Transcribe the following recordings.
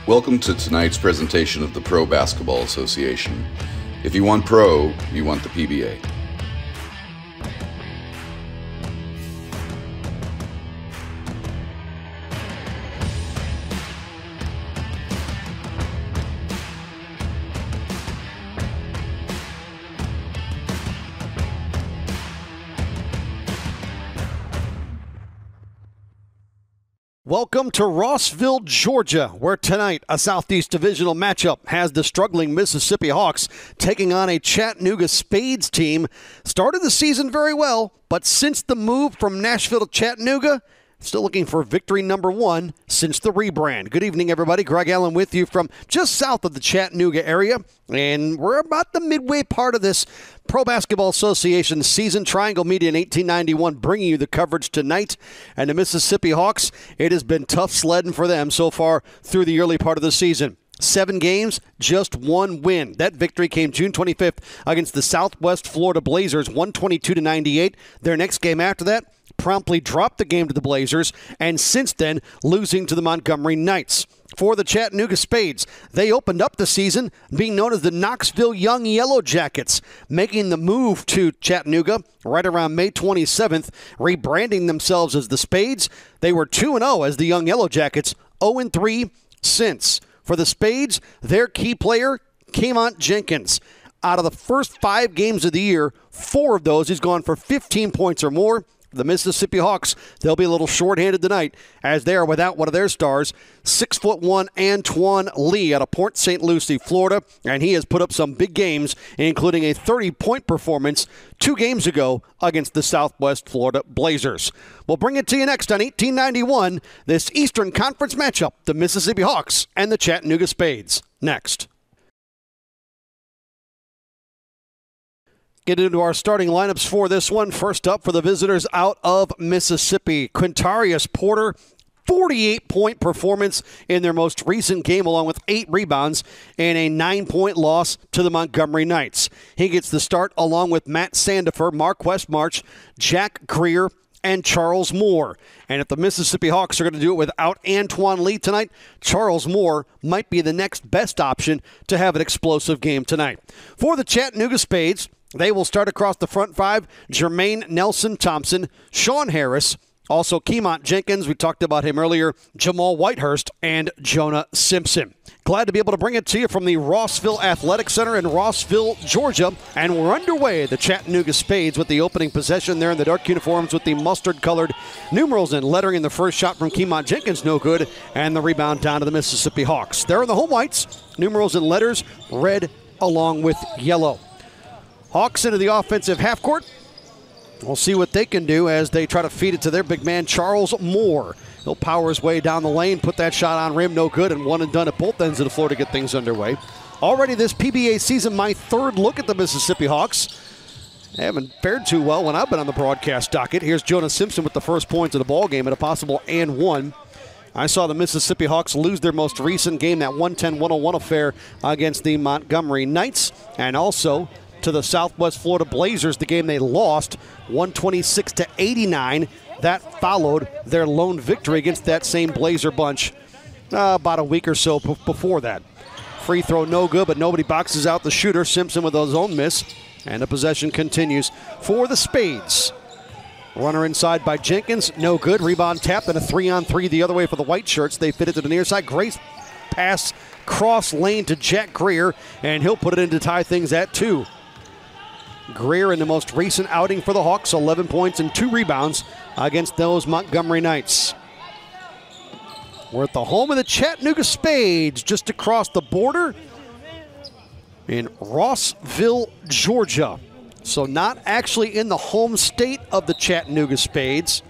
Welcome to tonight's presentation of the Pro Basketball Association. If you want pro, you want the PBA. Welcome to Rossville, Georgia, where tonight a Southeast Divisional matchup has the struggling Mississippi Hawks taking on a Chattanooga Spades team. Started the season very well, but since the move from Nashville to Chattanooga, still looking for victory number one since the rebrand. Good evening, everybody. Greg Allen with you from just south of the Chattanooga area, and we're about the midway part of this Pro Basketball Association season. Triangle Media in 1891 bringing you the coverage tonight. And the Mississippi Hawks, it has been tough sledding for them so far through the early part of the season. 7 games, just 1 win. That victory came June 25th against the Southwest Florida Blazers, 122-98. Their next game after that, promptly dropped the game to the Blazers, and since then, losing to the Montgomery Knights. For the Chattanooga Spades, they opened up the season being known as the Knoxville Young Yellow Jackets, making the move to Chattanooga right around May 27th, rebranding themselves as the Spades. They were 2-0 as the Young Yellow Jackets, 0-3 since. For the Spades, their key player, Kemont Jenkins. Out of the first 5 games of the year, 4 of those he's gone for 15 points or more. The Mississippi Hawks, they'll be a little short-handed tonight as they are without one of their stars, 6'1" Antoine Lee out of Port St. Lucie, Florida, and he has put up some big games, including a 30-point performance 2 games ago against the Southwest Florida Blazers. We'll bring it to you next on 1891, this Eastern Conference matchup, the Mississippi Hawks and the Chattanooga Spades. Next. Get into our starting lineups for this one. First up for the visitors out of Mississippi, Quintarius Porter, 48-point performance in their most recent game, along with 8 rebounds and a 9-point loss to the Montgomery Knights. He gets the start along with Matt Sandifer, Marquest March, Jack Greer, and Charles Moore. And if the Mississippi Hawks are going to do it without Antoine Lee tonight, Charles Moore might be the next best option to have an explosive game tonight. For the Chattanooga Spades, they will start across the front 5, Jermaine Nelson-Thompson, Sean Harris, also Kemont Jenkins, we talked about him earlier, Jamal Whitehurst, and Jonah Simpson. Glad to be able to bring it to you from the Rossville Athletic Center in Rossville, Georgia. And we're underway, the Chattanooga Spades with the opening possession there in the dark uniforms with the mustard-colored numerals and lettering in the first shot from Kemont Jenkins, no good, and the rebound down to the Mississippi Hawks. They're in the home whites, numerals and letters, red along with yellow. Hawks into the offensive half court. We'll see what they can do as they try to feed it to their big man, Charles Moore. He'll power his way down the lane, put that shot on rim, no good, and one and done at both ends of the floor to get things underway. Already this PBA season, my 3rd look at the Mississippi Hawks. They haven't fared too well when I've been on the broadcast docket. Here's Jonah Simpson with the first points of the ball game at a possible and 1. I saw the Mississippi Hawks lose their most recent game, that 110-101 affair against the Montgomery Knights, and also to the Southwest Florida Blazers, the game they lost 126-89. That followed their lone victory against that same Blazer bunch about a week or so before that. Free throw no good, but nobody boxes out the shooter. Simpson with his own miss, and the possession continues for the Spades. Runner inside by Jenkins, no good. Rebound tapped, and a 3-on-3 the other way for the white shirts. They fit it to the near side. Grace pass cross lane to Jack Greer, and he'll put it in to tie things at 2. Greer in the most recent outing for the Hawks, 11 points and 2 rebounds against those Montgomery Knights. We're at the home of the Chattanooga Spades, just across the border in Rossville, Georgia. So not actually in the home state of the Chattanooga Spades.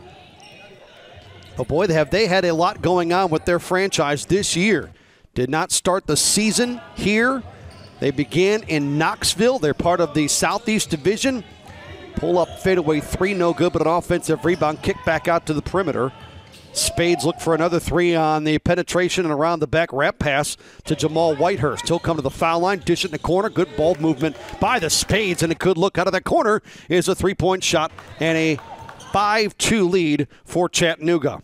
But boy, have they had a lot going on with their franchise this year. Did not start the season here. They began in Knoxville. They're part of the Southeast Division. Pull up, fadeaway 3, no good, but an offensive rebound, kick back out to the perimeter. Spades look for another 3 on the penetration and around the back wrap pass to Jamal Whitehurst. He'll come to the foul line, dish it in the corner. Good ball movement by the Spades, and a good look out of that corner is a 3-point shot and a 5-2 lead for Chattanooga.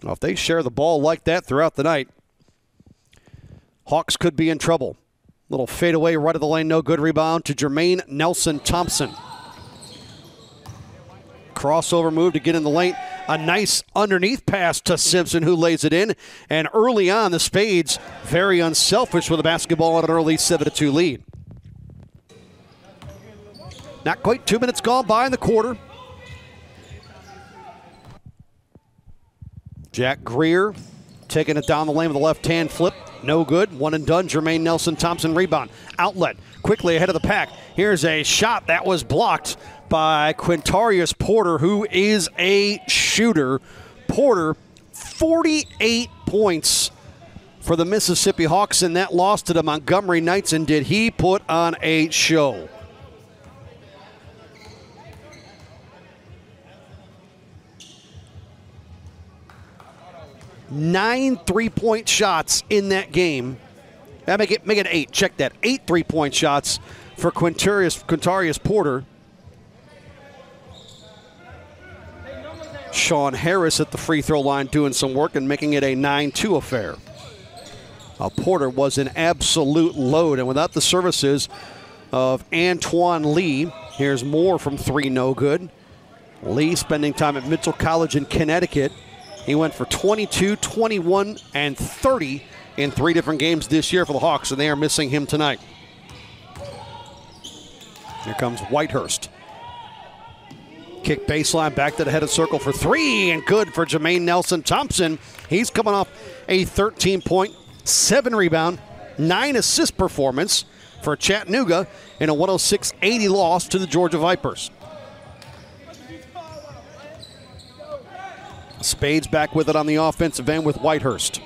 Well, if they share the ball like that throughout the night, Hawks could be in trouble. Little fadeaway right of the lane, no good. Rebound to Jermaine Nelson Thompson. Crossover move to get in the lane. A nice underneath pass to Simpson, who lays it in. And early on, the Spades very unselfish with the basketball on an early 7-2 lead. Not quite 2 minutes gone by in the quarter. Jack Greer taking it down the lane with a left-hand flip. No good. One and done. Jermaine Nelson Thompson rebound. Outlet. Quickly ahead of the pack. Here's a shot that was blocked by Quintarius Porter, who is a shooter. Porter, 48 points for the Mississippi Hawks in that loss to the Montgomery Knights, and did he put on a show. Nine three-point shots in that game. Make it 8. Check that. 8 3-point shots for Quintarius Porter. Sean Harris at the free throw line doing some work and making it a 9-2 affair. Porter was an absolute load, and without the services of Antoine Lee, here's more from 3, no good. Lee spending time at Mitchell College in Connecticut. He went for 22, 21, and 30 in 3 different games this year for the Hawks, and they are missing him tonight. Here comes Whitehurst. Kick baseline back to the head of circle for 3, and good for Jermaine Nelson Thompson. He's coming off a 13-point, 7-rebound, 9-assist performance for Chattanooga in a 106-80 loss to the Georgia Vipers. Spades back with it on the offensive end with Whitehurst.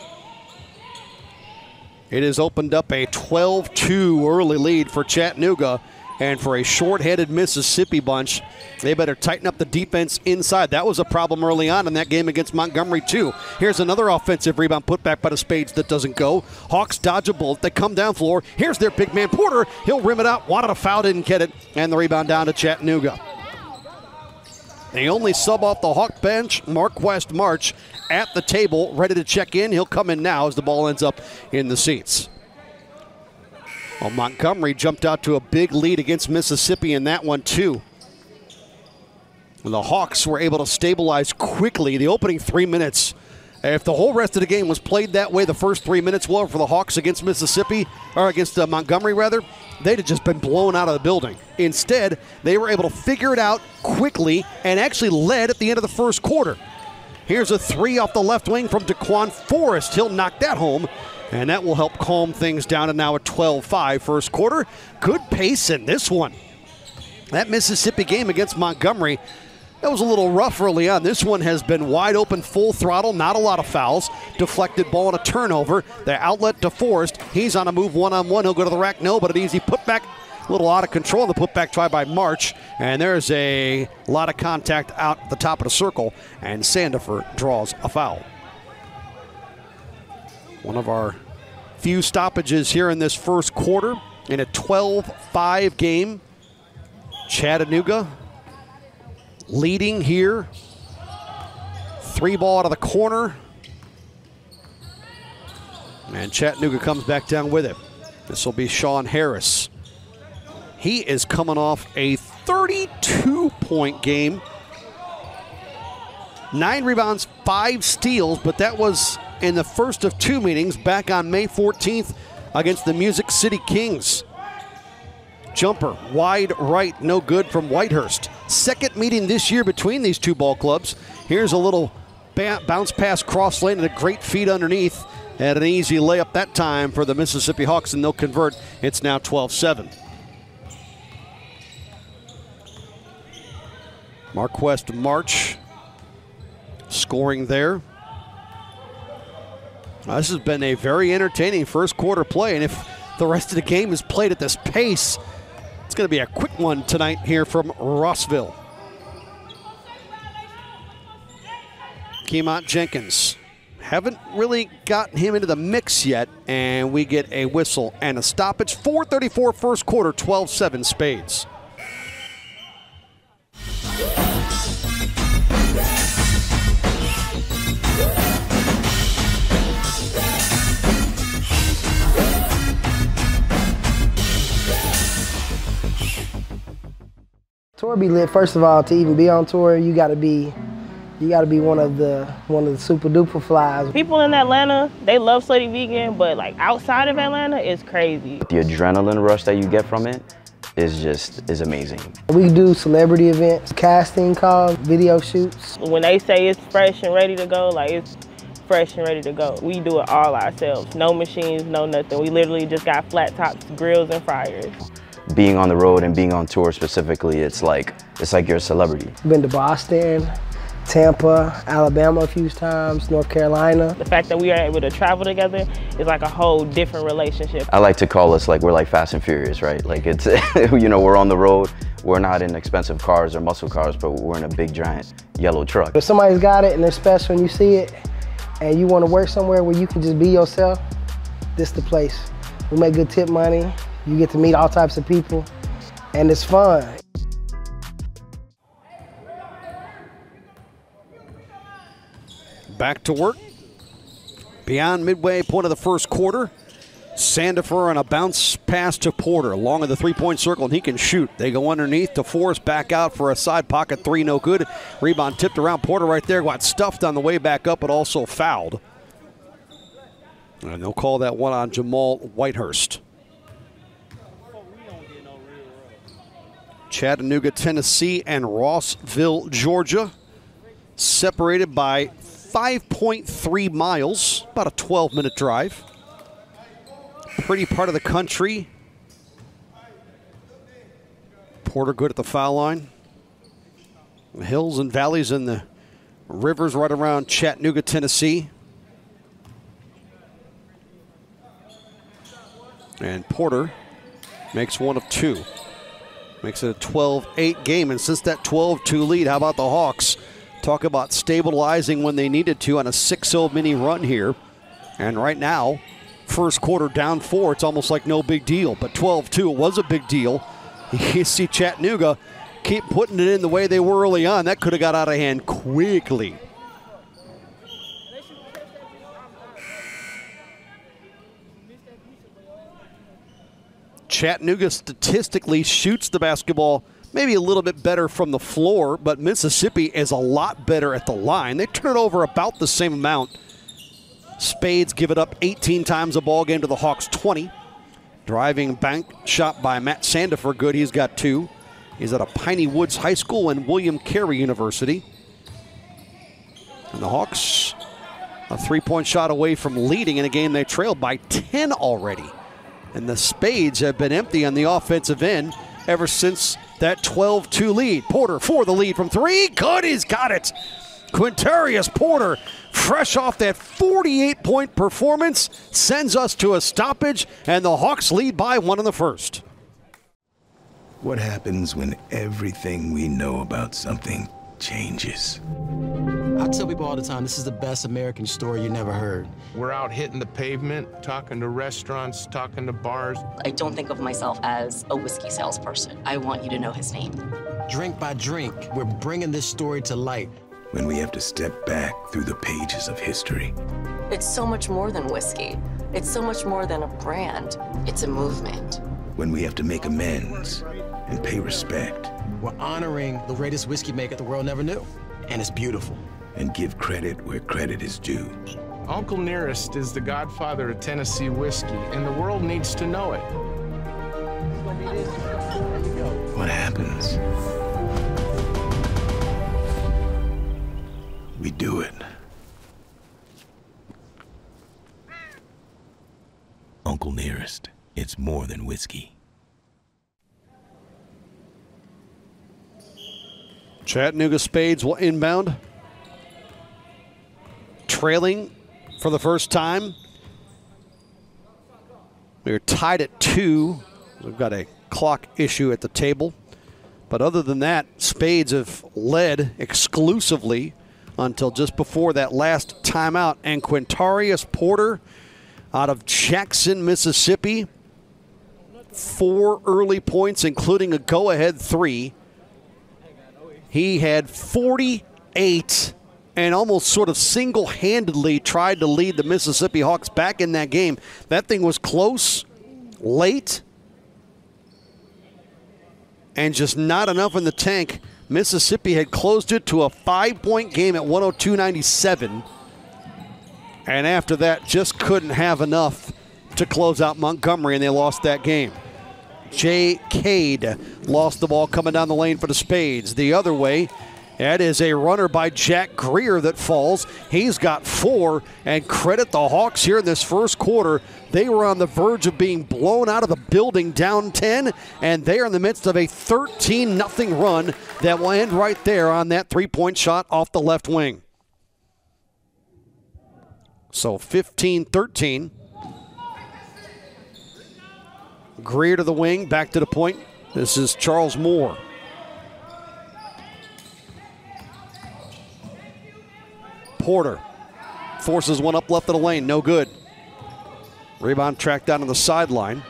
It has opened up a 12-2 early lead for Chattanooga, and for a short-headed Mississippi bunch, they better tighten up the defense inside. That was a problem early on in that game against Montgomery, too. Here's another offensive rebound put back by the Spades that doesn't go. Hawks dodge a bullet. They come down floor. Here's their big man, Porter. He'll rim it out. Wanted a foul, didn't get it, and the rebound down to Chattanooga. The only sub off the Hawk bench, Marquest March, at the table, ready to check in. He'll come in now as the ball ends up in the seats. Well, Montgomery jumped out to a big lead against Mississippi in that one, too. The Hawks were able to stabilize quickly. The opening 3 minutes, if the whole rest of the game was played that way, the first 3 minutes were for the Hawks against Mississippi, or against Montgomery, rather, they'd have just been blown out of the building. Instead, they were able to figure it out quickly and actually led at the end of the first quarter. Here's a 3 off the left wing from Daquan Forrest. He'll knock that home, and that will help calm things down to now a 12-5 first quarter. Good pace in this one. That Mississippi game against Montgomery, that was a little rough early on. This one has been wide open, full throttle, not a lot of fouls. Deflected ball and a turnover. The outlet to Forrest. He's on a move one-on-one. He'll go to the rack. No, but an easy putback. A little out of control. The putback try by March. And there's a lot of contact out at the top of the circle. And Sandifer draws a foul. One of our few stoppages here in this first quarter in a 12-5 game. Chattanooga leading here. 3 ball out of the corner. And Chattanooga comes back down with it. This will be Sean Harris. He is coming off a 32-point game. 9 rebounds, 5 steals, but that was in the first of 2 meetings back on May 14th against the Music City Kings. Jumper, wide right, no good from Whitehurst. Second meeting this year between these 2 ball clubs. Here's a little bounce pass cross lane and a great feed underneath. And an easy layup that time for the Mississippi Hawks, and they'll convert. It's now 12-7. Marquest March scoring there. This has been a very entertaining first quarter play, and if the rest of the game is played at this pace, it's going to be a quick one tonight here from Rossville. Keemont Jenkins. Haven't really gotten him into the mix yet, and we get a whistle and a stoppage. 4:34 first quarter, 12-7 Spades. Tour be lit. First of all, to even be on tour, you gotta be one of the super duper flies. People in Atlanta, they love Slutty Vegan, but like outside of Atlanta, it's crazy. The adrenaline rush that you get from it is amazing. We do celebrity events, casting calls, video shoots. When they say it's fresh and ready to go, like it's fresh and ready to go. We do it all ourselves. No machines, no nothing. We literally just got flat tops, grills, and fryers. Being on the road and being on tour specifically, it's like you're a celebrity. Been to Boston, Tampa, Alabama a few times, North Carolina. The fact that we are able to travel together is like a whole different relationship. I like to call us like we're like Fast and Furious, right? Like it's, you know, we're on the road. We're not in expensive cars or muscle cars, but we're in a big giant yellow truck. If somebody's got it and they're special and you see it and you want to work somewhere where you can just be yourself, this the place. We make good tip money. You get to meet all types of people and it's fun. Back to work. Beyond midway point of the first quarter. Sandifer on a bounce pass to Porter, long of the three-point circle, and he can shoot. They go underneath to Forrest, back out for a side pocket three, no good. Rebound tipped around. Porter right there, got stuffed on the way back up, but also fouled. And they'll call that one on Jamal Whitehurst. Chattanooga, Tennessee, and Rossville, Georgia, separated by 5.3 miles, about a 12-minute drive. Pretty part of the country. Porter good at the foul line. The hills and valleys and the rivers right around Chattanooga, Tennessee. And Porter makes one of two. Makes it a 12-8 game, and since that 12-2 lead, how about the Hawks? Talk about stabilizing when they needed to on a 6-0 mini run here. And right now, first quarter down 4, it's almost like no big deal. But 12-2 was a big deal. You see Chattanooga keep putting it in the way they were early on. That could have got out of hand quickly. Chattanooga statistically shoots the basketball maybe a little bit better from the floor, but Mississippi is a lot better at the line. They turn it over about the same amount. Spades give it up 18 times a ball game to the Hawks 20. Driving bank shot by Matt Sandifer, good, he's got 2. He's at a Piney Woods High School and William Carey University. And the Hawks a 3-point shot away from leading in a game they trailed by 10 already. And the Spades have been empty on the offensive end ever since that 12-2 lead. Porter for the lead from 3. Good, he's got it. Quintarius Porter, fresh off that 48-point performance, sends us to a stoppage, and the Hawks lead by 1 in the first. What happens when everything we know about something changes? I tell people all the time, this is the best American story you never heard. We're out hitting the pavement, talking to restaurants, talking to bars. I don't think of myself as a whiskey salesperson. I want you to know his name. Drink by drink, we're bringing this story to light. When we have to step back through the pages of history. It's so much more than whiskey. It's so much more than a brand. It's a movement. When we have to make amends and pay respect. We're honoring the greatest whiskey maker the world never knew. And it's beautiful. And give credit where credit is due. Uncle Nearest is the godfather of Tennessee whiskey, and the world needs to know it. What happens? We do it. Uncle Nearest, it's more than whiskey. Chattanooga Spades will inbound. Trailing for the first time. We're tied at 2. We've got a clock issue at the table. But other than that, Spades have led exclusively until just before that last timeout. And Quintarius Porter out of Jackson, Mississippi. 4 early points, including a go-ahead 3. He had 48 and almost sort of single-handedly tried to lead the Mississippi Hawks back in that game. That thing was close, late, and just not enough in the tank. Mississippi had closed it to a 5-point game at 102-97. And after that, just couldn't have enough to close out Montgomery, and they lost that game. Jay Cade lost the ball coming down the lane for the Spades. The other way, that is a runner by Jack Greer that falls. He's got 4, and credit the Hawks here in this first quarter. They were on the verge of being blown out of the building down 10, and they are in the midst of a 13-0 run that will end right there on that 3-point shot off the left wing. So 15-13. Greer to the wing, back to the point. This is Charles Moore. Porter forces one up left of the lane, no good. Rebound tracked down to the sideline.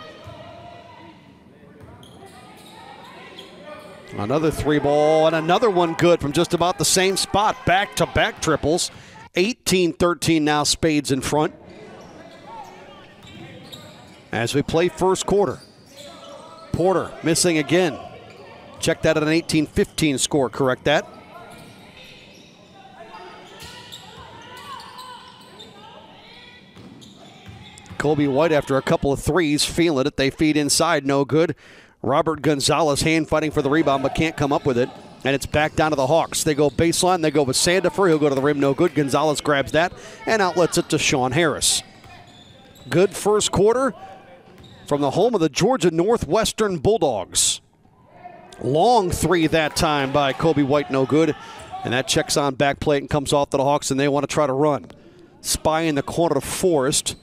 Another 3-ball and another one good from just about the same spot. Back-to-back triples. 18-13 now, Spades in front. As we play first quarter. Porter missing again. Check that at an 18-15 score, correct that. Kobe White, after a couple of threes, feeling it. They feed inside, no good. Robert Gonzalez hand fighting for the rebound, but can't come up with it. And it's back down to the Hawks. They go baseline, they go with Sandifer. He'll go to the rim, no good. Gonzalez grabs that and outlets it to Sean Harris. Good first quarter from the home of the Georgia Northwestern Bulldogs. Long 3 that time by Kobe White, no good. And that checks on back plate and comes off to the Hawks, and they want to try to run. Spy in the corner to Forrest.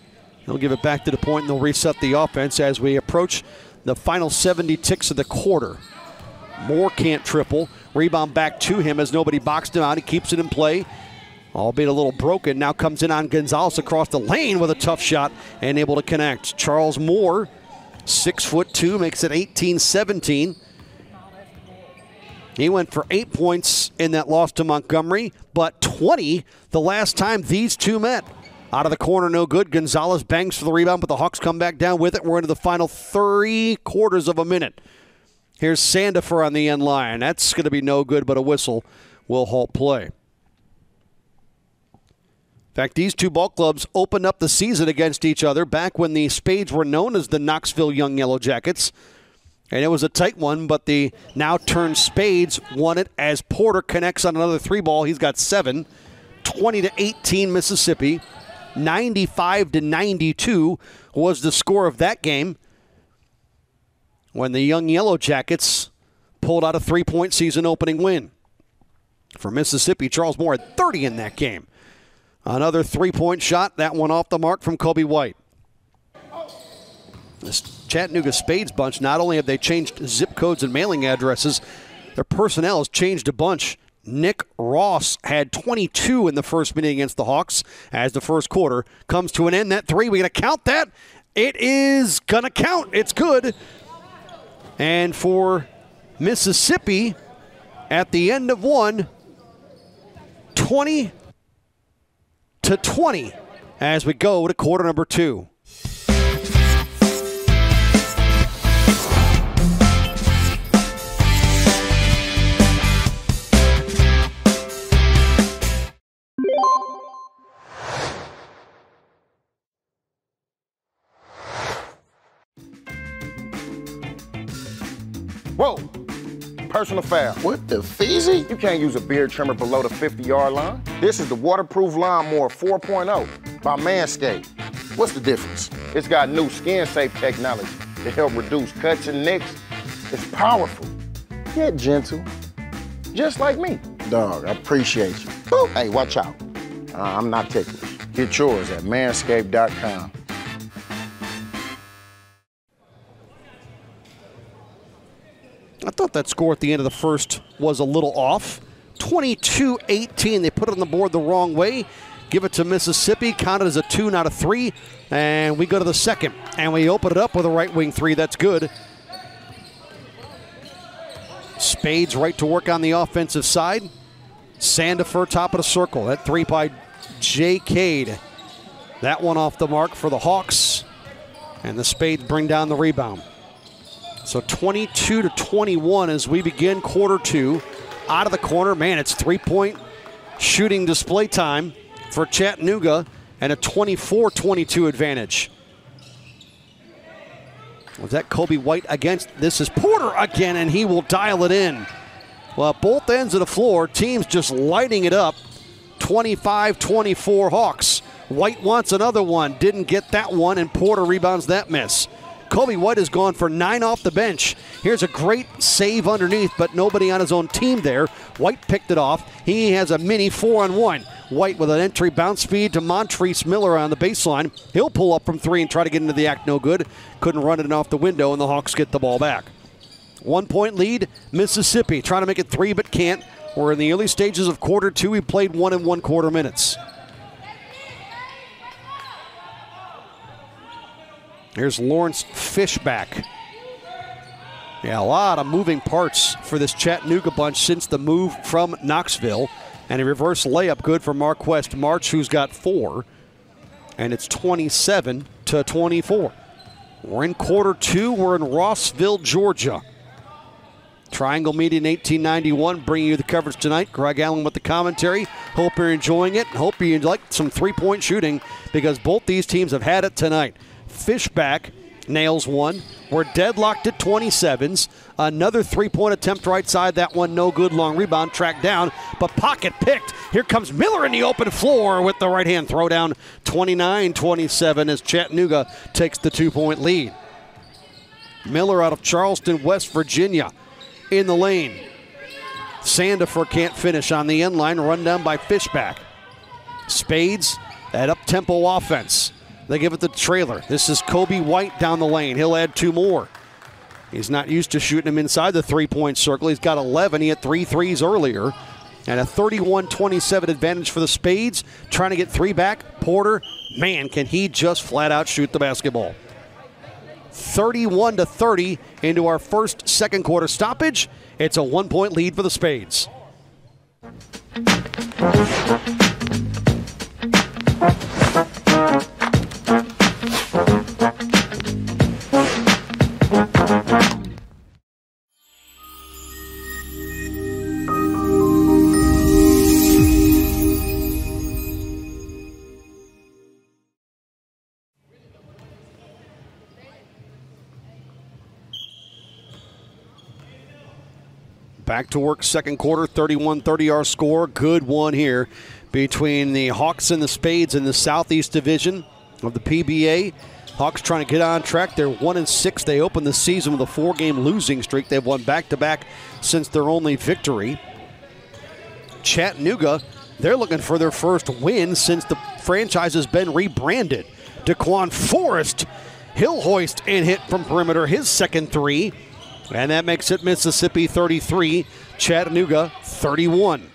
They'll give it back to the point, and they'll reset the offense as we approach the final 70 ticks of the quarter. Moore can't triple. Rebound back to him as nobody boxed him out. He keeps it in play, albeit a little broken. Now comes in on Gonzalez across the lane with a tough shot and able to connect. Charles Moore, 6'2", makes it 18-17. He went for 8 points in that loss to Montgomery, but 20 the last time these two met. Out of the corner, no good. Gonzalez bangs for the rebound, but the Hawks come back down with it. We're into the final 3/4 of a minute. Here's Sandifer on the end line. That's going to be no good, but a whistle will halt play. In fact, these two ball clubs opened up the season against each other back when the Spades were known as the Knoxville Young Yellow Jackets. And it was a tight one, but the now turned Spades won it as Porter connects on another 3-ball. He's got 7. 20-18 Mississippi. 95-92 was the score of that game when the Young Yellow Jackets pulled out a 3-point season opening win. For Mississippi, Charles Moore had 30 in that game. Another 3-point shot, that one off the mark from Kobe White. This Chattanooga Spades bunch, not only have they changed zip codes and mailing addresses, their personnel has changed a bunch. Nick Ross had 22 in the first meeting against the Hawks as the first quarter comes to an end. That 3, we going to count that? It is going to count. It's good. And for Mississippi, at the end of one, 20-20 as we go to quarter number 2. Whoa, personal foul. What the feezy? You can't use a beard trimmer below the 50-yard line. This is the waterproof lawnmower 4.0 by Manscaped. What's the difference? It's got new skin-safe technology to help reduce cuts and nicks. It's powerful, yet gentle, just like me. Dog, I appreciate you. Boop. Hey, watch out. I'm not ticklish. Get yours at manscaped.com. I thought that score at the end of the first was a little off. 22-18. They put it on the board the wrong way. Give it to Mississippi. Counted as a 2, not a 3. And we go to the second. And we open it up with a right wing 3. That's good. Spades right to work on the offensive side. Sandifer top of the circle. That 3 by Jay Cade. That one off the mark for the Hawks. And the Spades bring down the rebound. So 22-21 as we begin quarter two. Out of the corner, man, it's three-point shooting display time for Chattanooga and a 24-22 advantage. Was that Kobe White against? This is Porter again, and he will dial it in. Well, both ends of the floor, teams just lighting it up. 25-24 Hawks. White wants another one, didn't get that one, and Porter rebounds that miss. Kobe White has gone for 9 off the bench. Here's a great save underneath, but nobody on his own team there. White picked it off. He has a mini 4-on-1. White with an entry bounce feed to Montrese Miller on the baseline. He'll pull up from 3 and try to get into the act, no good. Couldn't run it off the window, and the Hawks get the ball back. 1-point lead, Mississippi trying to make it 3 but can't. We're in the early stages of quarter two. We played 1 1/4 minutes. Here's Lawrence Fishback. Yeah, a lot of moving parts for this Chattanooga bunch since the move from Knoxville. And a reverse layup good for Marquest March, who's got 4. And it's 27-24. We're in quarter two. We're in Rossville, Georgia. Triangle Media in 1891 bringing you the coverage tonight. Greg Allen with the commentary. Hope you're enjoying it. Hope you like some three-point shooting because both these teams have had it tonight. Fishback nails one. We're deadlocked at 27s. Another three-point attempt right side. That one no good. Long rebound tracked down, but pocket picked. Here comes Miller in the open floor with the right-hand throwdown. 29-27 as Chattanooga takes the 2-point lead. Miller out of Charleston, West Virginia in the lane. Sandifer can't finish on the end line. Run down by Fishback. Spades, that up-tempo offense. They give it the trailer. This is Kobe White down the lane. He'll add 2 more. He's not used to shooting them inside the three-point circle. He's got 11. He had 3 threes earlier. And a 31-27 advantage for the Spades. Trying to get 3 back. Porter, man, can he just flat out shoot the basketball. 31-30 into our first second quarter stoppage. It's a 1-point lead for the Spades. Back to work second quarter, 31-30 our score. Good one here between the Hawks and the Spades in the Southeast Division of the PBA. Hawks trying to get on track. They're 1-6. They opened the season with a 4-game losing streak. They've won back-to-back since their only victory. Chattanooga, they're looking for their first win since the franchise has been rebranded. Daquan Forrest, he'll hoist and hit from perimeter, his second 3. And that makes it Mississippi 33, Chattanooga 31.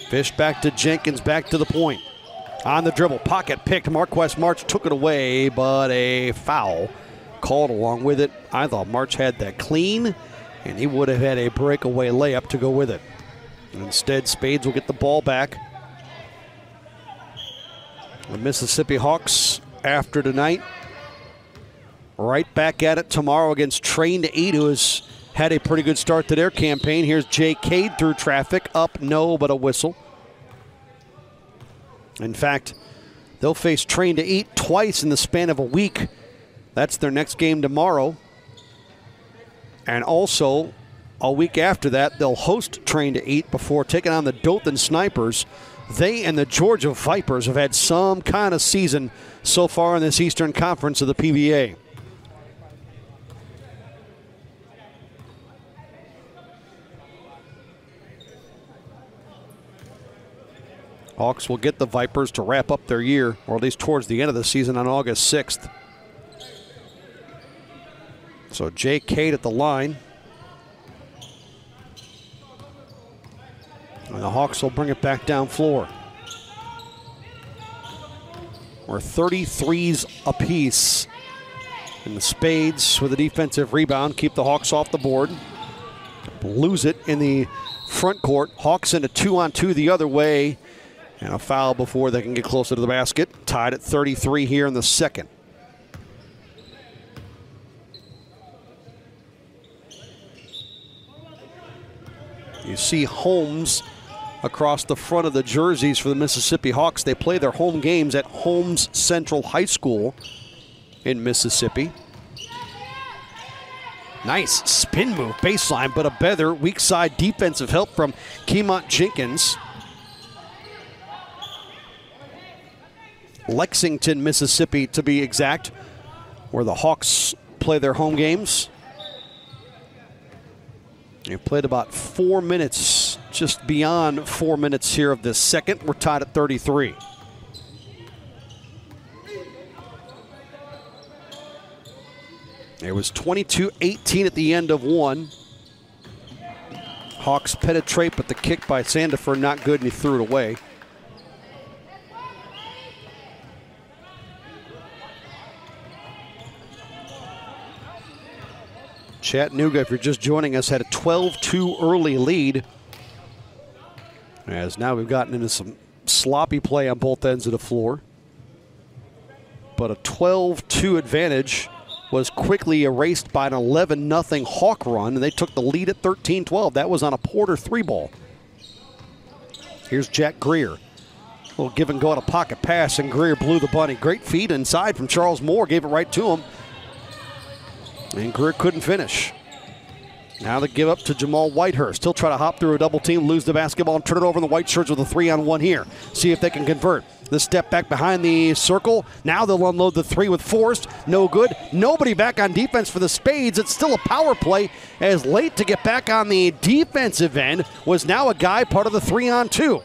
Fish back to Jenkins, back to the point. On the dribble, pocket picked. Marquest March took it away, but a foul called along with it. I thought March had that clean, and he would have had a breakaway layup to go with it. Instead, Spades will get the ball back. The Mississippi Hawks, after tonight, right back at it tomorrow against Train to Eat, who has had a pretty good start to their campaign. Here's Jay Cade through traffic. Up, no, but a whistle. In fact, they'll face Train to Eat twice in the span of a week. That's their next game tomorrow. And also, a week after that, they'll host Train to Eat before taking on the Dothan Snipers. They and the Georgia Vipers have had some kind of season so far in this Eastern Conference of the PBA. Hawks will get the Vipers to wrap up their year, or at least towards the end of the season on August 6th. So Jay Cade at the line. And the Hawks will bring it back down floor. We're 33s apiece. And the Spades with a defensive rebound keep the Hawks off the board. Lose it in the front court. Hawks in a 2-on-2 the other way. And a foul before they can get closer to the basket. Tied at 33 here in the second. You see Holmes across the front of the jerseys for the Mississippi Hawks. They play their home games at Holmes Central High School in Mississippi. Nice spin move, baseline, but a better weak side defensive help from Keemont Jenkins. Lexington, Mississippi, to be exact, where the Hawks play their home games. They've played about 4 minutes, just beyond 4 minutes here of this second. We're tied at 33. It was 22-18 at the end of one. Hawks penetrate, but the kick by Sandifer not good, and he threw it away. Chattanooga, if you're just joining us, had a 12-2 early lead. As now we've gotten into some sloppy play on both ends of the floor. But a 12-2 advantage was quickly erased by an 11-0 Hawk run, and they took the lead at 13-12. That was on a Porter 3-ball. Here's Jack Greer. A little give and go on a pocket pass, and Greer blew the bunny. Great feed inside from Charles Moore, gave it right to him. And Greer couldn't finish. Now the give up to Jamal Whitehurst. He'll try to hop through a double team, lose the basketball, and turn it over in the white shirts with a 3-on-1 here. See if they can convert. The step back behind the circle. Now they'll unload the three with Forrest. No good. Nobody back on defense for the Spades. It's still a power play, as late to get back on the defensive end was now a guy part of the 3-on-2.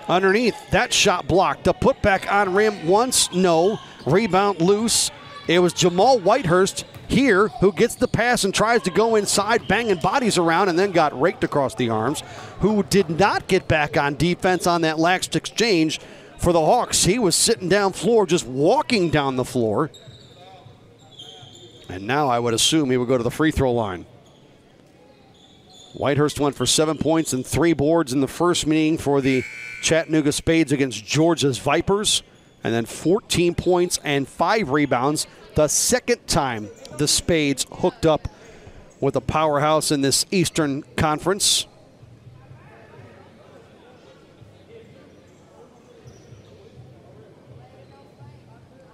Underneath, that shot blocked. A putback on rim once, no. Rebound loose. It was Jamal Whitehurst here who gets the pass and tries to go inside, banging bodies around, and then got raked across the arms, who did not get back on defense on that last exchange for the Hawks. He was sitting down floor, just walking down the floor. And now I would assume he would go to the free throw line. Whitehurst went for 7 points and 3 boards in the first meeting for the Chattanooga Spades against Georgia's Vipers. And then 14 points and 5 rebounds the second time the Spades hooked up with a powerhouse in this Eastern Conference.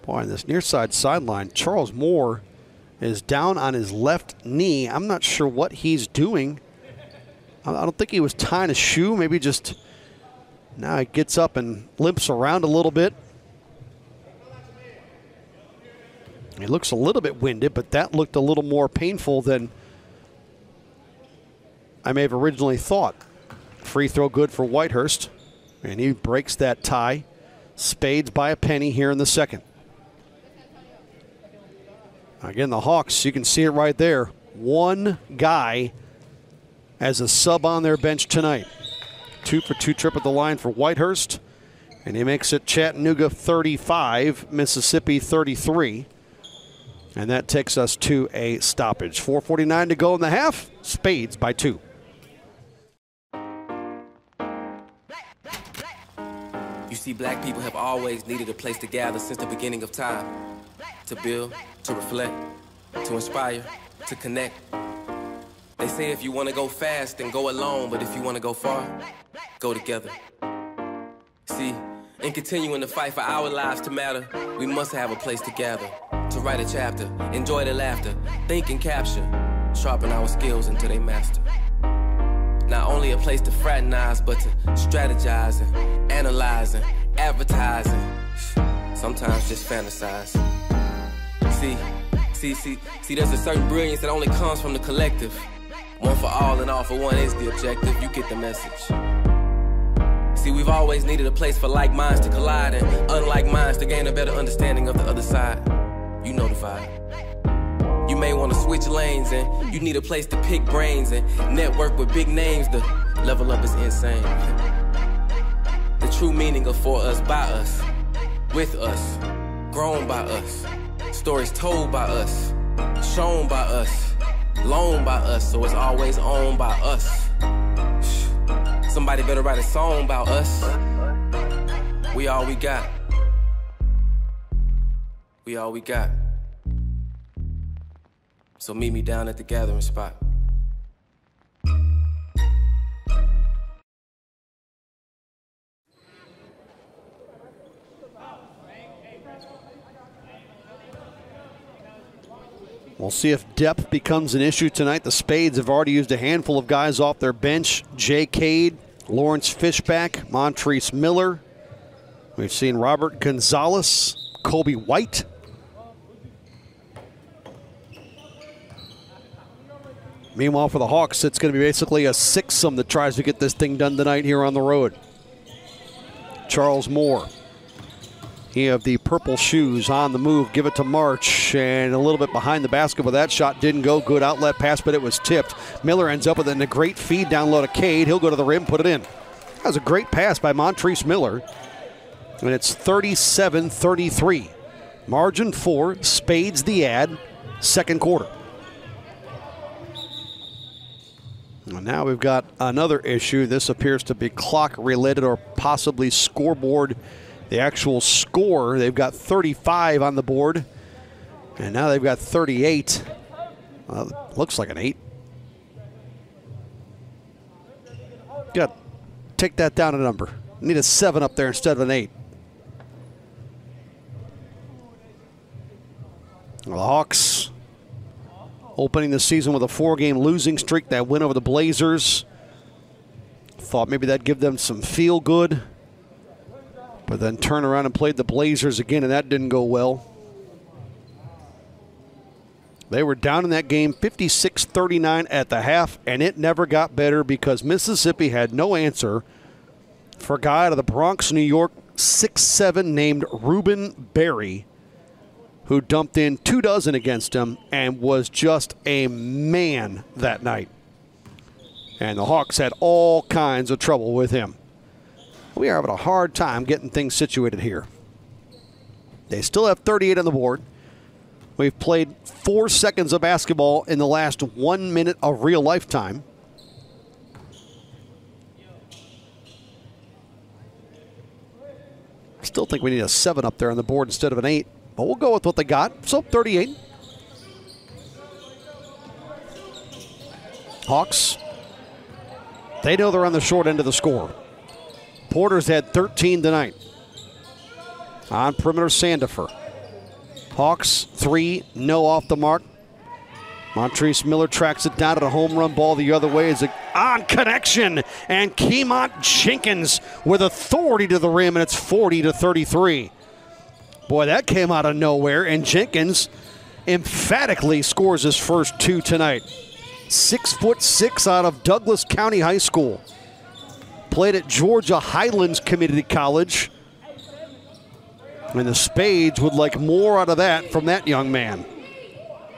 Boy, on this near side sideline, Charles Moore is down on his left knee. I'm not sure what he's doing. I don't think he was tying a shoe. Maybe just now he gets up and limps around a little bit. He looks a little bit winded, but that looked a little more painful than I may have originally thought. Free throw good for Whitehurst, and he breaks that tie. Spades by a penny here in the second. Again, the Hawks, you can see it right there. One guy as a sub on their bench tonight. 2-for-2 trip at the line for Whitehurst, and he makes it Chattanooga 35, Mississippi 33. And that takes us to a stoppage. 4:49 to go in the half. Spades by 2. You see, black people have always needed a place to gather since the beginning of time. To build, to reflect, to inspire, to connect. They say if you want to go fast, then go alone. But if you want to go far, go together. See, in continuing to fight for our lives to matter, we must have a place to gather. To write a chapter, enjoy the laughter, think and capture, sharpen our skills until they master. Not only a place to fraternize, but to strategize and analyze and advertise and sometimes just fantasize. See, there's a certain brilliance that only comes from the collective. One for all and all for one is the objective. You get the message. See, we've always needed a place for like minds to collide and unlike minds to gain a better understanding of the other side. You know the vibe. You may want to switch lanes and you need a place to pick brains and network with big names. The level up is insane. The true meaning of for us, by us, with us, grown by us, stories told by us, shown by us, loaned by us, so it's always owned by us. Somebody better write a song about us. We all we got. We all we got. So meet me down at the gathering spot. We'll see if depth becomes an issue tonight. The Spades have already used a handful of guys off their bench. Jay Cade, Lawrence Fishback, Montrese Miller. We've seen Robert Gonzalez, Kobe White. Meanwhile, for the Hawks, it's going to be basically a sixsome that tries to get this thing done tonight here on the road. Charles Moore. He have the purple shoes on the move. Give it to March, and a little bit behind the basket, but that shot didn't go. Good outlet pass, but it was tipped. Miller ends up with it in a great feed down low to Cade. He'll go to the rim, put it in. That was a great pass by Montrese Miller, and it's 37-33. Margin 4, Spades the ad, second quarter. And now we've got another issue. This appears to be clock related or possibly scoreboard. The actual score, they've got 35 on the board, and now they've got 38. Looks like an 8. Got to take that down a number. Need a 7 up there instead of an 8. Well, the Hawks opening the season with a 4-game losing streak. That win over the Blazers. Thought maybe that'd give them some feel good. But then turn around and played the Blazers again, and that didn't go well. They were down in that game 56-39 at the half, and it never got better because Mississippi had no answer for a guy out of the Bronx, New York, 6'7", named Reuben Berry, who dumped in 2 dozen against him and was just a man that night. And the Hawks had all kinds of trouble with him. We are having a hard time getting things situated here. They still have 38 on the board. We've played 4 seconds of basketball in the last 1 minute of real life time. Still think we need a 7 up there on the board instead of an 8. But we'll go with what they got. So 38. Hawks, they know they're on the short end of the score. Porter's had 13 tonight. On perimeter, Sandifer. Hawks, 3, no off the mark. Montrese Miller tracks it down at a home run ball the other way. Is an on connection, and Kemont Jenkins with authority to the rim, and it's 40-33. Boy, that came out of nowhere, and Jenkins emphatically scores his first 2 tonight. 6'6" out of Douglas County High School. Played at Georgia Highlands Community College. And the Spades would like more out of that from that young man.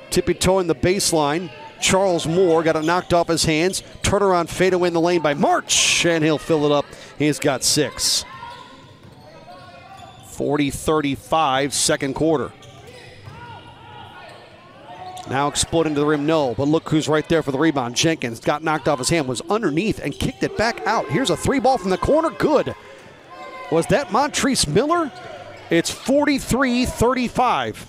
Tippy-toeing the baseline. Charles Moore got it knocked off his hands. Turnaround fadeaway in the lane by March, and he'll fill it up. He's got 6. 40-35, second quarter. Now exploding to the rim, no. But look who's right there for the rebound. Jenkins got knocked off his hand, was underneath and kicked it back out. Here's a 3-ball from the corner, good. Was that Montrese Miller? It's 43-35.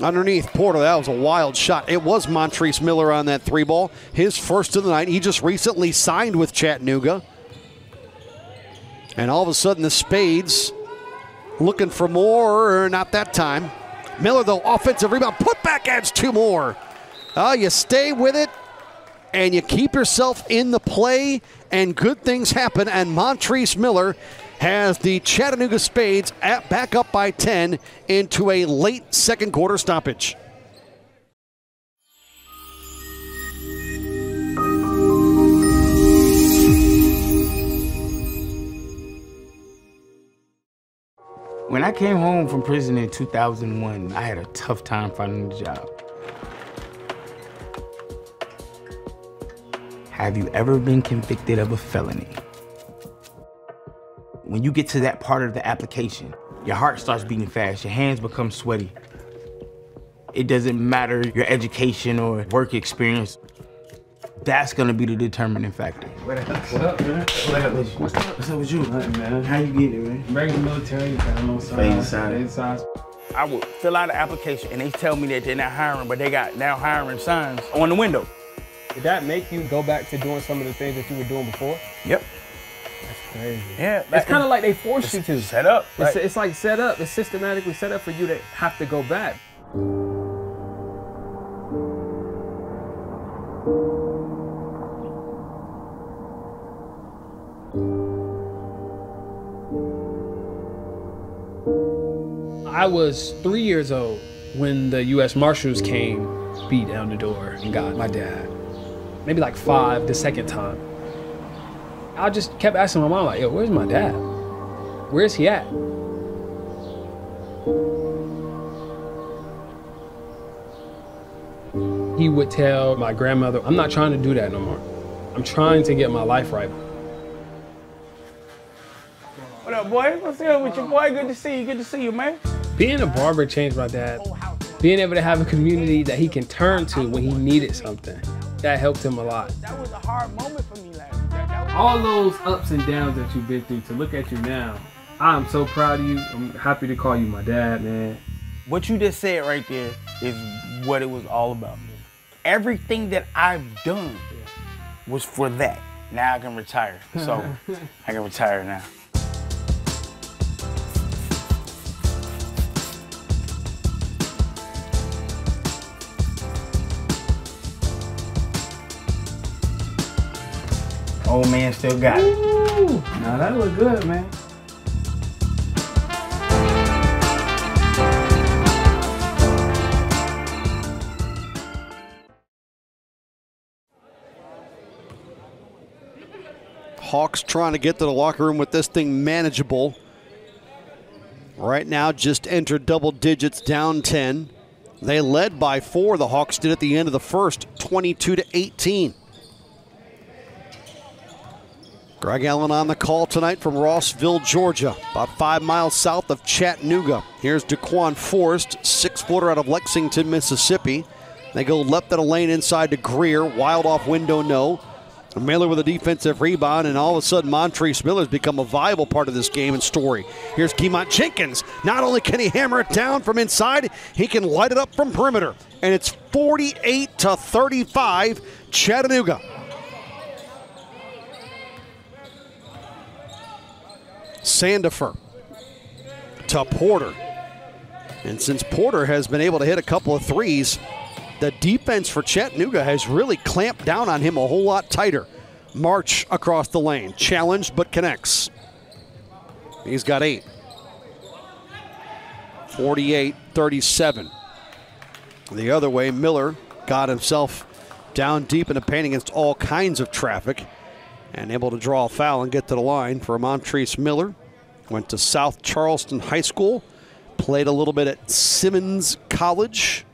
Underneath Porter, that was a wild shot. It was Montrese Miller on that 3-ball. His first of the night. He just recently signed with Chattanooga. And all of a sudden the Spades looking for more, not that time. Miller, though, offensive rebound. Put back adds 2 more. You stay with it, and you keep yourself in the play, and good things happen. And Montrese Miller has the Chattanooga Spades back up by 10 into a late second quarter stoppage. When I came home from prison in 2001, I had a tough time finding a job. Have you ever been convicted of a felony? When you get to that part of the application, your heart starts beating fast, your hands become sweaty. It doesn't matter your education or work experience. That's gonna be the determining factor. What up, man? What up with you? What's up with you? Nothing, man. How you get it, man? Bring the military, I'm on side. I would fill out an application and they tell me that they're not hiring, but they got now hiring signs on the window. Did that make you go back to doing some of the things that you were doing before? Yep. That's crazy. Yeah. It's kind of like they force you to. Set up. Right? It's like set up. It's systematically set up for you to have to go back. I was 3 years old when the U.S. Marshals came, beat down the door, and got my dad. Maybe like 5 the second time. I just kept asking my mom, like, yo, where's my dad? Where's he at? He would tell my grandmother, I'm not trying to do that no more. I'm trying to get my life right. What up, boy? What's up with you, boy? Good to see you. Good to see you, man. Being a barber changed my dad. Being able to have a community that he can turn to when he needed something, that helped him a lot. That was a hard moment for me last. All those ups and downs that you've been through, to look at you now, I'm so proud of you. I'm happy to call you my dad, man. What you just said right there is what it was all about. Everything that I've done was for that. Now I can retire. So I can retire now. Old man still got it. Now that look good, man. Hawks trying to get to the locker room with this thing manageable. Right now, just entered double digits, down 10. They led by 4. The Hawks did at the end of the first, 22-18. Greg Allen on the call tonight from Rossville, Georgia, about 5 miles south of Chattanooga. Here's Daquan Forrest, 6-footer out of Lexington, Mississippi. They go left of the lane inside to Greer, wild off window, no. Miller with a defensive rebound, and all of a sudden Montrese Miller's become a viable part of this game and story. Here's Keemont Jenkins. Not only can he hammer it down from inside, he can light it up from perimeter. And it's 48-35, Chattanooga. Sandifer to Porter. And since Porter has been able to hit a couple of threes, the defense for Chattanooga has really clamped down on him a whole lot tighter. March across the lane. Challenged but connects. He's got 8. 48-37. The other way, Miller got himself down deep in the paint against all kinds of traffic and able to draw a foul and get to the line for Montrese Miller. Went to South Charleston High School. Played a little bit at Simmons College.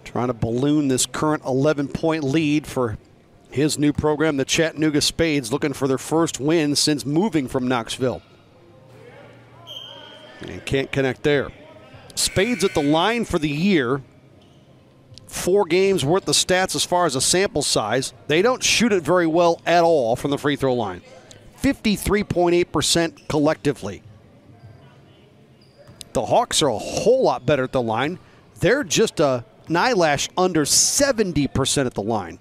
Trying to balloon this current 11-point lead for his new program, the Chattanooga Spades, looking for their first win since moving from Knoxville. And can't connect there. Spades at the line for the year. 4 games worth of stats as far as a sample size. They don't shoot it very well at all from the free throw line. 53.8% collectively. The Hawks are a whole lot better at the line. They're just an eyelash under 70% at the line.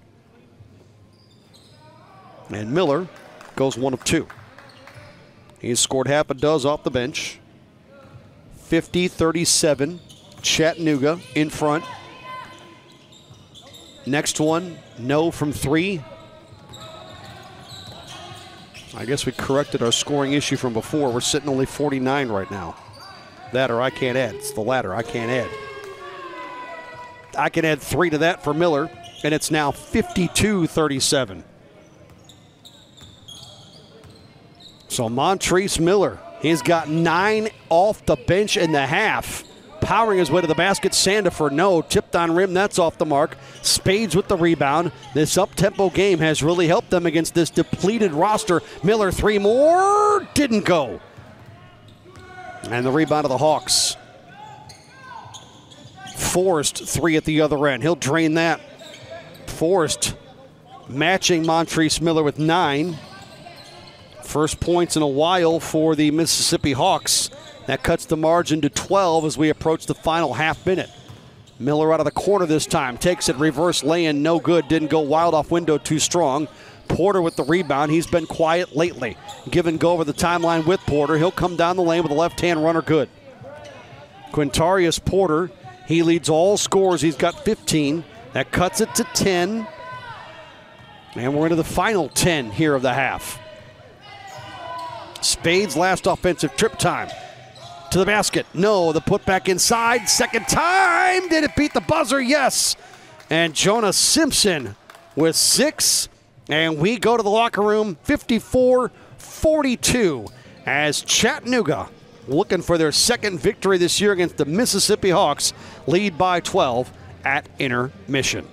And Miller goes 1 of 2. He's scored half a dozen off the bench. 50-37, Chattanooga in front. Next one, no from 3. I guess we corrected our scoring issue from before. We're sitting only 49 right now. That or I can't add. It's the latter. I can't add. I can add 3 to that for Miller, and it's now 52-37. So Montrese Miller, he's got 9 off the bench in the half. Powering his way to the basket. Sandifer, no. Tipped on rim. That's off the mark. Spades with the rebound. This up-tempo game has really helped them against this depleted roster. Miller, 3 more. Didn't go. And the rebound of the Hawks. Forrest, 3 at the other end. He'll drain that. Forrest matching Montrese Miller with 9. First points in a while for the Mississippi Hawks. That cuts the margin to 12 as we approach the final half minute. Miller out of the corner this time. Takes it, reverse lay-in, no good. Didn't go wild off window, too strong. Porter with the rebound. He's been quiet lately. Give and go over the timeline with Porter. He'll come down the lane with a left-hand runner good. Quintarius Porter, he leads all scores. He's got 15. That cuts it to 10. And we're into the final 10 here of the half. Spades' last offensive trip time. To the basket. No, the putback inside. Second time. Did it beat the buzzer? Yes. And Jonah Simpson with 6. And we go to the locker room 54-42 as Chattanooga, looking for their second victory this year against the Mississippi Hawks, lead by 12 at intermission.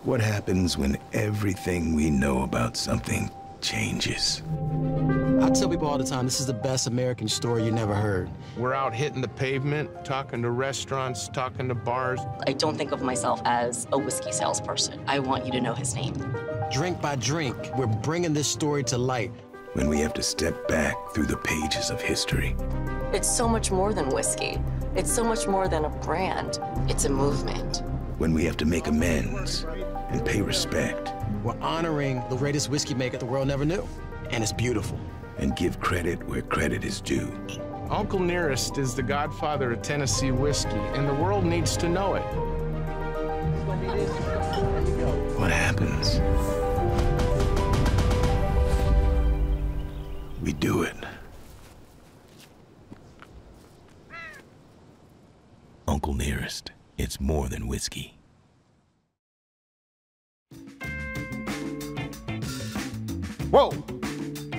What happens when everything we know about something changes? I tell people all the time, this is the best American story you never heard. We're out hitting the pavement, talking to restaurants, talking to bars. I don't think of myself as a whiskey salesperson. I want you to know his name. Drink by drink, we're bringing this story to light. When we have to step back through the pages of history. It's so much more than whiskey. It's so much more than a brand. It's a movement. When we have to make amends and pay respect. We're honoring the greatest whiskey maker the world never knew. And it's beautiful. And give credit where credit is due. Uncle Nearest is the godfather of Tennessee whiskey, and the world needs to know it. What happens? We do it. Uncle Nearest, it's more than whiskey. Whoa!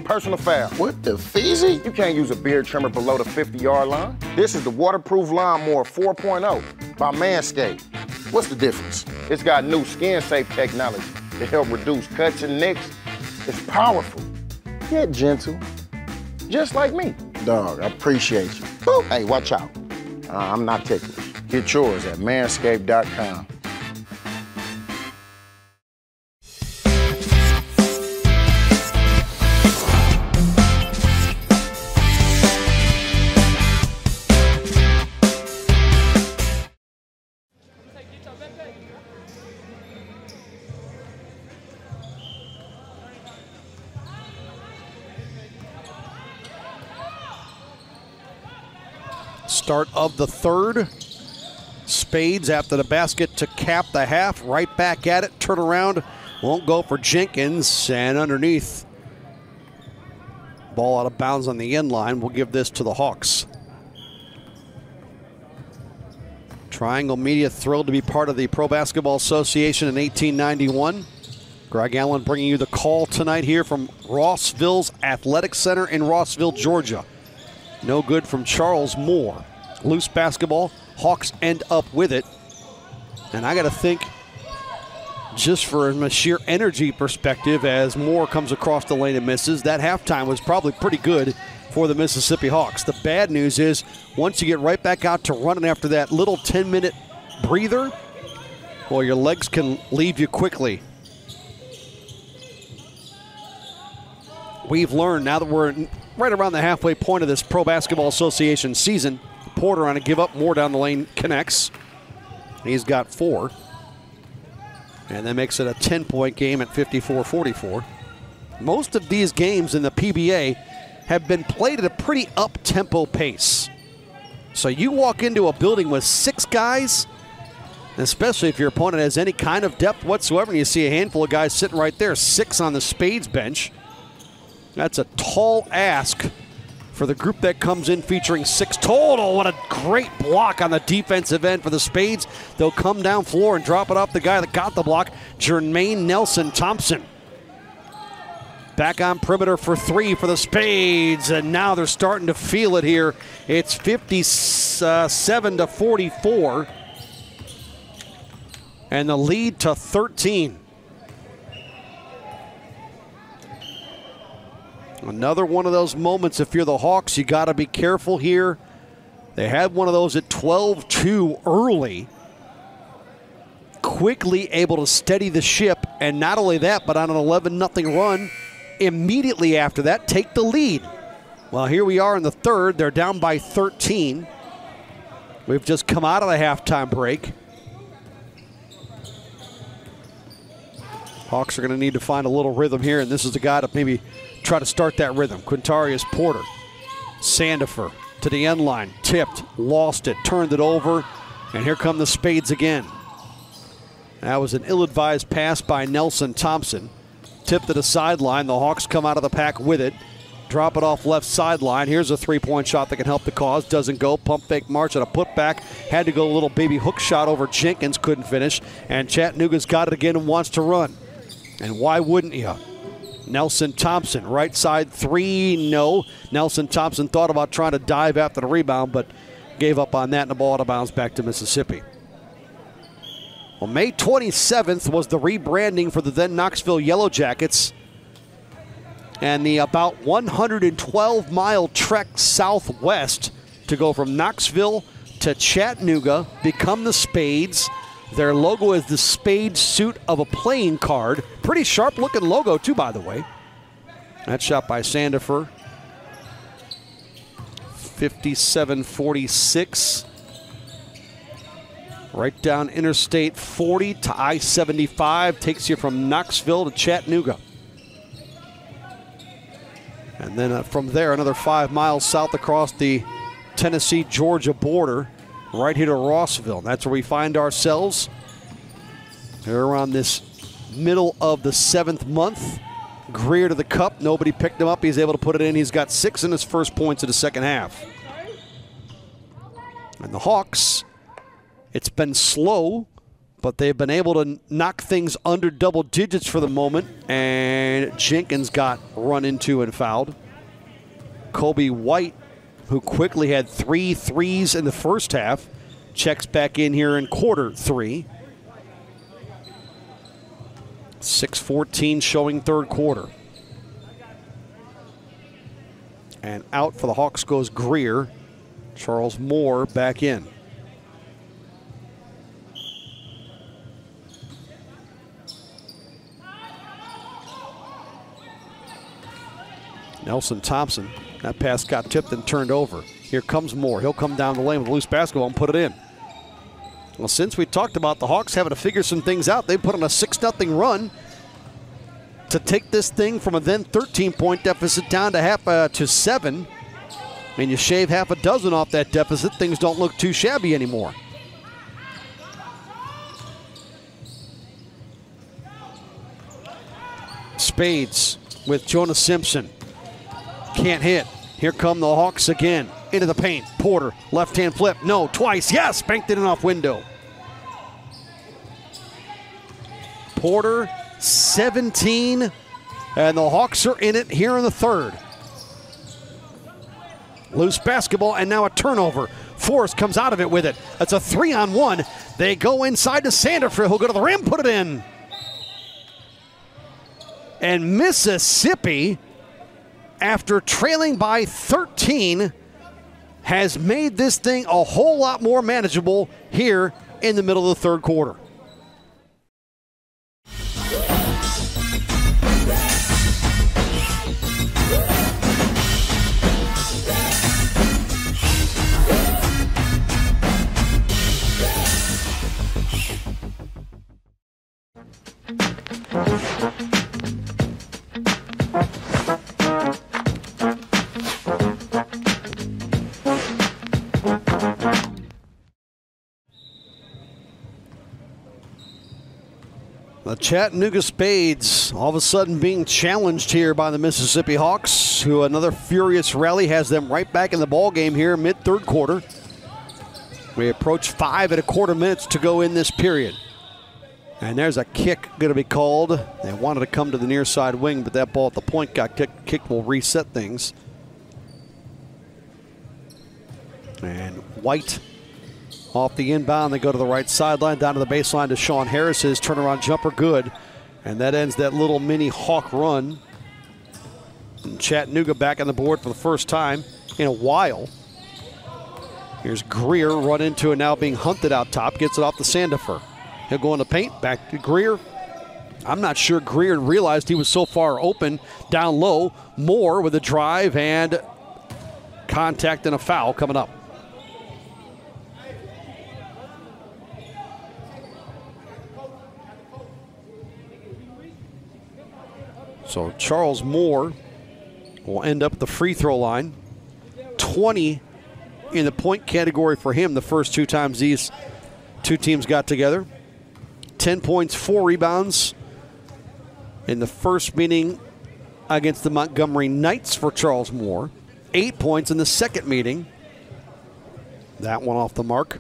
Personal foul. What the feezy? You can't use a beard trimmer below the 50-yard line. This is the waterproof lawnmower 4.0 by Manscaped. What's the difference? It's got new skin-safe technology to help reduce cuts and nicks. It's powerful, yet gentle, just like me. Dog, I appreciate you. Boop. Hey, watch out. I'm not ticklish. Get yours at manscaped.com. Start of the third. Spades after the basket to cap the half. Right back at it. Turn around. Won't go for Jenkins. And underneath. Ball out of bounds on the end line. We'll give this to the Hawks. Triangle Media thrilled to be part of the Pro Basketball Association in 1891. Greg Allen bringing you the call tonight here from Rossville's Athletic Center in Rossville, Georgia. No good from Charles Moore. Loose basketball. Hawks end up with it. And I got to think, just from a sheer energy perspective, as Moore comes across the lane and misses, that halftime was probably pretty good for the Mississippi Hawks. The bad news is, once you get right back out to running after that little 10-minute breather, well, your legs can leave you quickly. We've learned, now that we're right around the halfway point of this Pro Basketball Association season, Porter on a give up, Moore down the lane connects. He's got 4. And that makes it a 10-point game at 54-44. Most of these games in the PBA have been played at a pretty up-tempo pace. So you walk into a building with 6 guys, especially if your opponent has any kind of depth whatsoever, and you see a handful of guys sitting right there, 6 on the Spades bench. That's a tall ask for the group that comes in featuring 6 total. What a great block on the defensive end for the Spades. They'll come down floor and drop it off the guy that got the block, Jermaine Nelson Thompson. Back on perimeter for 3 for the Spades, and now they're starting to feel it here. It's 57-44, and the lead to 13. Another one of those moments, if you're the Hawks, you got to be careful here. They had one of those at 12-2 early. Quickly able to steady the ship, and not only that, but on an 11-0 run, immediately after that, take the lead. Well, here we are in the third. They're down by 13. We've just come out of the halftime break. Hawks are going to need to find a little rhythm here, and this is the guy to maybe try to start that rhythm. Quintarius Porter. Sandifer to the end line. Tipped, lost it, turned it over, and here come the Spades again. That was an ill-advised pass by Nelson Thompson. Tipped to the sideline. The Hawks come out of the pack with it. Drop it off left sideline. Here's a three-point shot that can help the cause. Doesn't go. Pump fake March at a putback. Had to go a little baby hook shot over Jenkins. Couldn't finish. And Chattanooga's got it again and wants to run. And why wouldn't you? Nelson Thompson, right side 3, no. Nelson Thompson thought about trying to dive after the rebound, but gave up on that, and the ball out of bounds back to Mississippi. Well, May 27th was the rebranding for the then Knoxville Yellow Jackets, and the about 112-mile trek southwest to go from Knoxville to Chattanooga, become the Spades. Their logo is the Spades suit of a playing card. Pretty sharp-looking logo, too, by the way. That shot by Sandifer. 57-46. Right down Interstate 40 to I-75. Takes you from Knoxville to Chattanooga. And then from there, another 5 miles south across the Tennessee-Georgia border, right here to Rossville. That's where we find ourselves. They're around this middle of the 7th month. Greer to the cup. Nobody picked him up. He's able to put it in. He's got 6 in his first points of the second half. And the Hawks, it's been slow, but they've been able to knock things under double digits for the moment. And Jenkins got run into and fouled. Kobe White, who quickly had 3 threes in the first half, checks back in here in quarter 3. 6:14 showing third quarter. And out for the Hawks goes Greer. Charles Moore back in. Nelson Thompson. That pass got tipped and turned over. Here comes Moore. He'll come down the lane with a loose basketball and put it in. Well, since we talked about the Hawks having to figure some things out, they put on a 6-0 run to take this thing from a then 13-point deficit down to 7. And you shave half a dozen off that deficit, things don't look too shabby anymore. Spades with Jonas Simpson. Can't hit. Here come the Hawks again. into the paint. Porter, left-hand flip. No, twice. Yes, banked it in off window. Porter, 17, and the Hawks are in it here in the third. Loose basketball, and now a turnover. Forrest comes out of it with it. That's a 3-on-1. They go inside to Sanderfield, who'll go to the rim, put it in. And Mississippi, after trailing by 13, has made this thing a whole lot more manageable here in the middle of the third quarter. The Chattanooga Spades all of a sudden being challenged here by the Mississippi Hawks, who another furious rally has them right back in the ball game here mid-third quarter. We approach 5 1/4 minutes to go in this period. And there's a kick going to be called. They wanted to come to the near side wing, but that ball at the point got kicked. Kick will reset things. And White off the inbound, they go to the right sideline, down to the baseline to Sean Harris's turnaround jumper, good. And that ends that little mini Hawk run. And Chattanooga back on the board for the first time in a while. Here's Greer run into it, now being hunted out top, gets it off the Sandifer. He'll go in the paint, back to Greer. I'm not sure Greer realized he was so far open, down low. Moore with a drive and contact and a foul coming up. So Charles Moore will end up at the free throw line. 20 in the point category for him the first 2 times these two teams got together. 10 points, 4 rebounds in the first meeting against the Montgomery Knights for Charles Moore. 8 points in the second meeting. That one off the mark.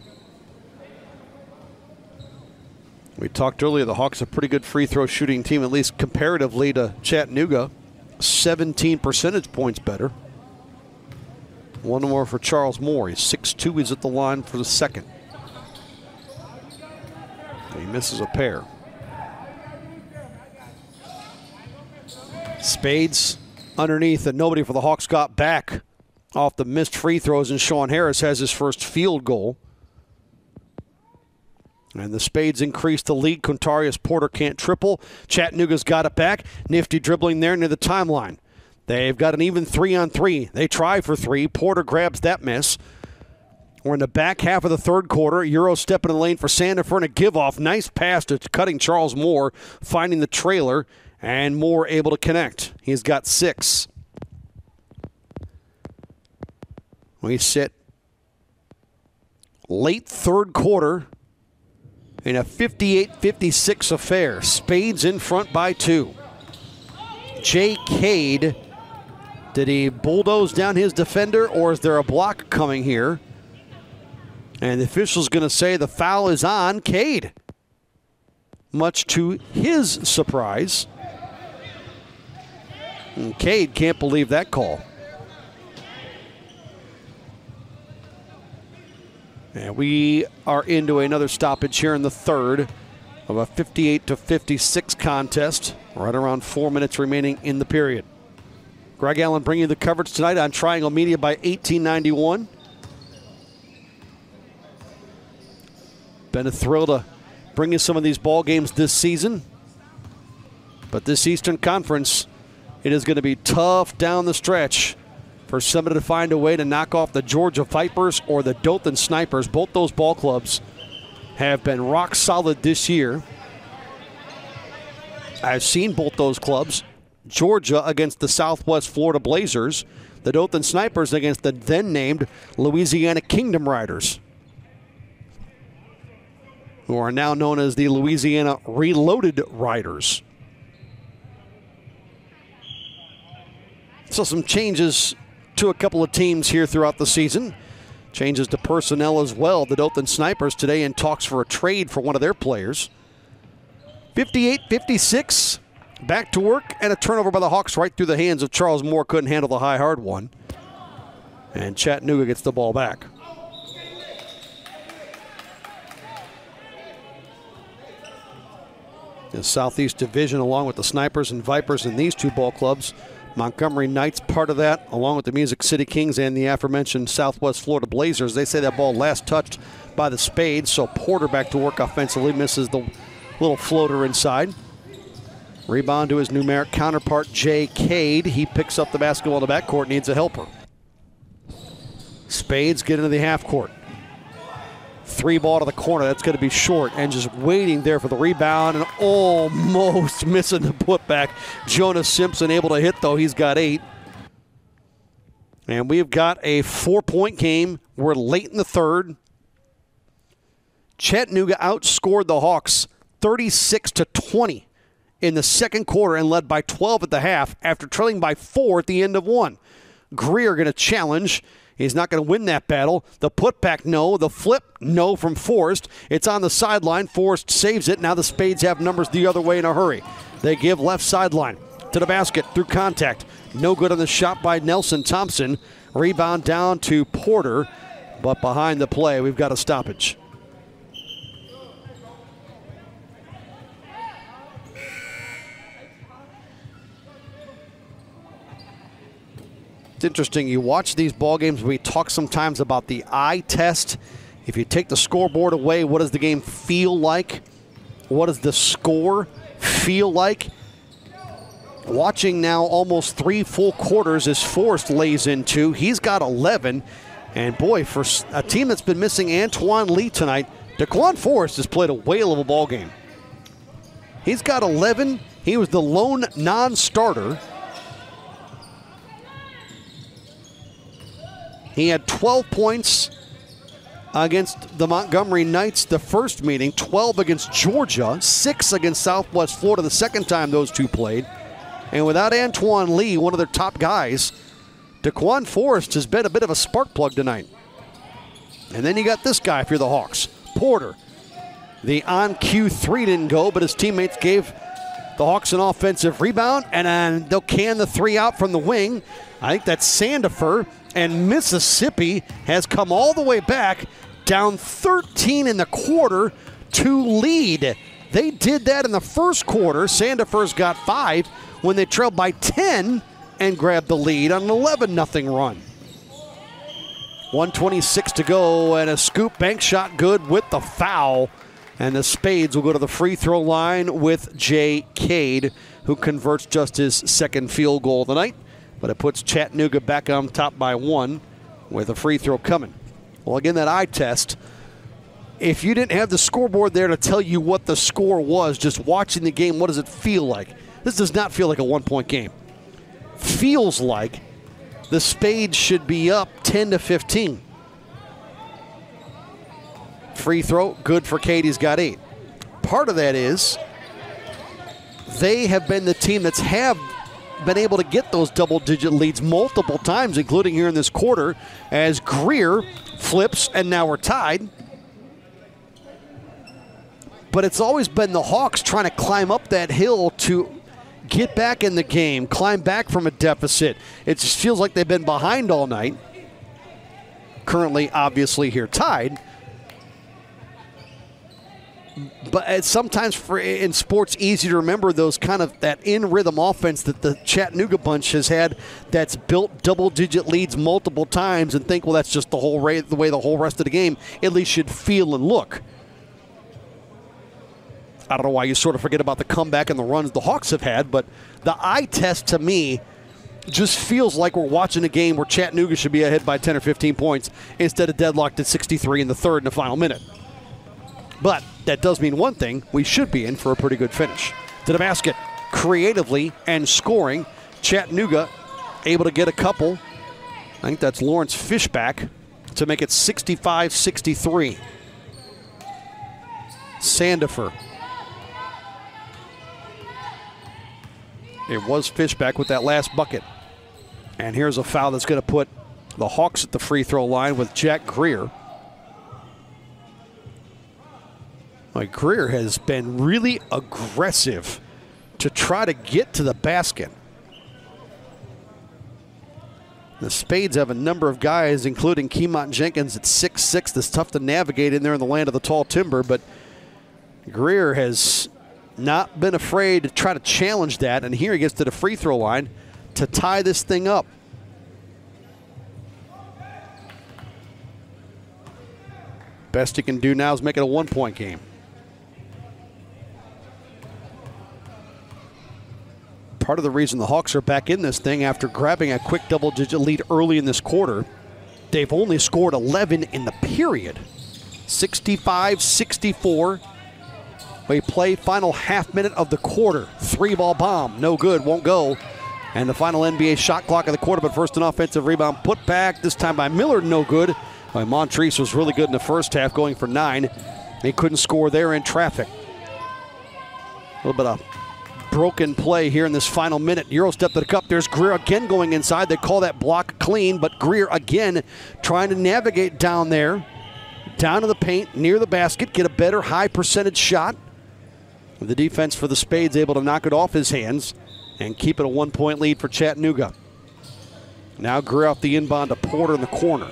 We talked earlier, the Hawks are a pretty good free throw shooting team, at least comparatively to Chattanooga. 17 percentage points better. One more for Charles Moore. He's 6'2", he's at the line for the second. He misses a pair. Spades underneath, and nobody for the Hawks got back off the missed free throws, and Sean Harris has his first field goal. And the Spades increase the lead. Contarius Porter can't triple. Chattanooga's got it back. Nifty dribbling there near the timeline. They've got an even 3-on-3. They try for 3. Porter grabs that miss. We're in the back half of the third quarter. Euro stepping in the lane for Sandifer and a give-off. Nice pass to cutting Charles Moore, finding the trailer, and Moore able to connect. He's got 6. We sit late third quarter in a 58-56 affair. Spades in front by 2. Jay Cade, did he bulldoze down his defender, or is there a block coming here? And the official's going to say the foul is on Cade, much to his surprise. And Cade can't believe that call. And we are into another stoppage here in the third of a 58-56 contest. Right around 4 minutes remaining in the period. Greg Allen bringing you the coverage tonight on Triangle Media by 1891. Been a thrill to bring you some of these ball games this season. But this Eastern Conference, it is going to be tough down the stretch for somebody to find a way to knock off the Georgia Vipers or the Dothan Snipers. Both those ball clubs have been rock solid this year. I've seen both those clubs. Georgia against the Southwest Florida Blazers. The Dothan Snipers against the then-named Louisiana Kingdom Riders, who are now known as the Louisiana Reloaded Riders. So some changes to a couple of teams here throughout the season. Changes to personnel as well. The Dothan Snipers today in talks for a trade for one of their players. 58-56. Back to work, and a turnover by the Hawks right through the hands of Charles Moore. Couldn't handle the high, hard one. And Chattanooga gets the ball back. The Southeast Division, along with the Snipers and Vipers in these two ball clubs. Montgomery Knights part of that, along with the Music City Kings and the aforementioned Southwest Florida Blazers. They say that ball last touched by the Spades, so Porter back to work offensively, misses the little floater inside. Rebound to his numeric counterpart, Jay Cade. He picks up the basketball in the backcourt, needs a helper. Spades get into the half court. 3 ball to the corner, that's going to be short, and just waiting there for the rebound and almost missing the putback. Jonas Simpson able to hit, though. He's got 8. And we've got a 4-point game. We're late in the third. Chattanooga outscored the Hawks 36-20 in the second quarter and led by 12 at the half after trailing by 4 at the end of 1. Greer going to challenge. He's not going to win that battle. The putback, no. The flip, no from Forrest. It's on the sideline. Forrest saves it. Now the Spades have numbers the other way in a hurry. They give left sideline to the basket through contact. No good on the shot by Nelson Thompson. Rebound down to Porter, but behind the play, we've got a stoppage. It's interesting, you watch these ball games, we talk sometimes about the eye test. If you take the scoreboard away, what does the game feel like? What does the score feel like? Watching now almost 3 full quarters as Forrest lays into. He's got 11. And boy, for a team that's been missing Antoine Lee tonight, Daquan Forrest has played a whale of a ball game. He's got 11. He was the lone non-starter. He had 12 points against the Montgomery Knights the first meeting, 12 against Georgia, 6 against Southwest Florida the second time those two played. And without Antoine Lee, one of their top guys, Daquan Forrest has been a bit of a spark plug tonight. And then you got this guy if you're the Hawks, Porter. The on-cue 3 didn't go, but his teammates gave the Hawks an offensive rebound, and then they'll can the 3 out from the wing. I think that's Sandifer. And Mississippi has come all the way back, down 13 in the quarter to lead. They did that in the first quarter. Sandifer's got 5 when they trailed by 10 and grabbed the lead on an 11-0 run. 1:26 to go, and a scoop bank shot good with the foul. And the Spades will go to the free throw line with Jay Cade, who converts just his second field goal of the night. But it puts Chattanooga back on top by 1 with a free throw coming. Well, again, that eye test, if you didn't have the scoreboard there to tell you what the score was, just watching the game, what does it feel like? This does not feel like a 1-point game. Feels like the Spades should be up 10-15. Free throw, good for Cade, he's got 8. Part of that is they have been the team that's been able to get those double-digit leads multiple times, including here in this quarter, as Greer flips, and now we're tied. But it's always been the Hawks trying to climb up that hill to get back in the game, climb back from a deficit. It just feels like they've been behind all night. Currently, obviously, here tied. But it's sometimes in sports easy to remember those kind of that in-rhythm offense that the Chattanooga bunch has had that's built double-digit leads multiple times and think, well, that's just the way the whole rest of the game at least should feel and look. I don't know why you sort of forget about the comeback and the runs the Hawks have had, but the eye test to me just feels like we're watching a game where Chattanooga should be ahead by 10 or 15 points instead of deadlocked at 63 in the third in the final minute. But that does mean one thing, we should be in for a pretty good finish. To the basket, creatively and scoring. Chattanooga able to get a couple. I think that's Lawrence Fishback to make it 65-63. Sandifer. It was Fishback with that last bucket. And here's a foul that's going to put the Hawks at the free throw line with Jack Greer. Greer has been really aggressive to try to get to the basket. The Spades have a number of guys, including Keemont Jenkins at 6'6". That's tough to navigate in there in the land of the tall timber, but Greer has not been afraid to try to challenge that, and here he gets to the free throw line to tie this thing up. Best he can do now is make it a one-point game. Part of the reason the Hawks are back in this thing after grabbing a quick double-digit lead early in this quarter, they've only scored 11 in the period. 65-64. We play final half minute of the quarter. Three-ball bomb, no good, won't go. And the final NBA shot clock of the quarter, but first an offensive rebound put back, this time by Millard, no good. Montrese was really good in the first half, going for 9. He couldn't score there in traffic. A little bit of broken play here in this final minute. Euro step to the cup. There's Greer again going inside. They call that block clean, but Greer again trying to navigate down there, down to the paint, near the basket, get a better high percentage shot. The defense for the Spades able to knock it off his hands and keep it a 1-point lead for Chattanooga. Now Greer off the inbound to Porter in the corner.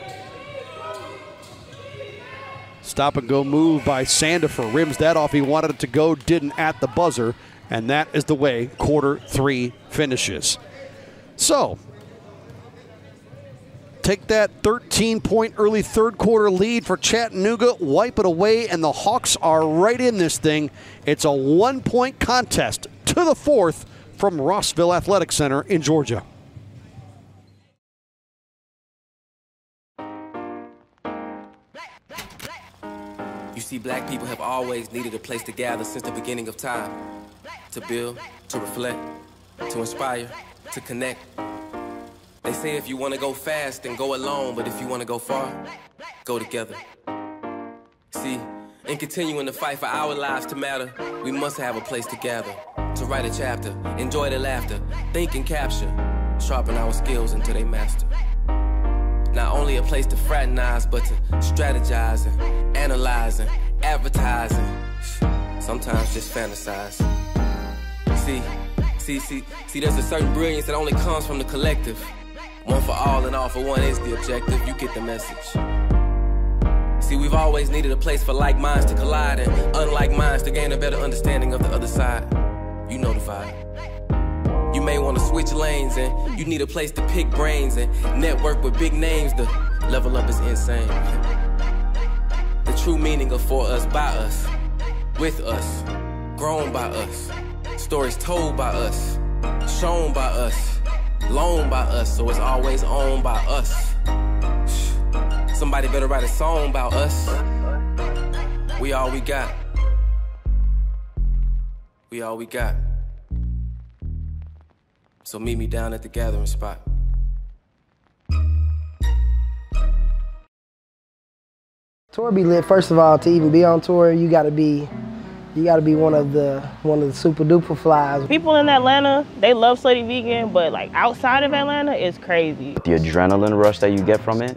Stop and go move by Sandifer. Rims that off. He wanted it to go, didn't at the buzzer. And that is the way quarter 3 finishes. So, take that 13-point early third quarter lead for Chattanooga, wipe it away, and the Hawks are right in this thing. It's a 1-point contest to the 4th from Rossville Athletic Center in Georgia. You see, black people have always needed a place to gather since the beginning of time. To build, to reflect, to inspire, to connect. They say if you want to go fast, then go alone, but if you want to go far, go together. See, in continuing to fight for our lives to matter, we must have a place to gather, to write a chapter, enjoy the laughter, think and capture, sharpen our skills until they master. Not only a place to fraternize, but to strategize and analyze and advertise and sometimes just fantasize. See, there's a certain brilliance that only comes from the collective. One for all and all for one is the objective. You get the message. See, we've always needed a place for like minds to collide and unlike minds to gain a better understanding of the other side. You know the vibe. You may want to switch lanes and you need a place to pick brains and network with big names. The level up is insane. The true meaning of for us, by us, with us, grown by us. Stories told by us, shown by us, loaned by us, so it's always owned by us. Somebody better write a song about us. We all we got. We all we got. So meet me down at the gathering spot. Tour be lit. First of all, to even be on tour, you gotta be one of the super duper flies. People in Atlanta, they love Slutty Vegan, but like outside of Atlanta, it's crazy. The adrenaline rush that you get from it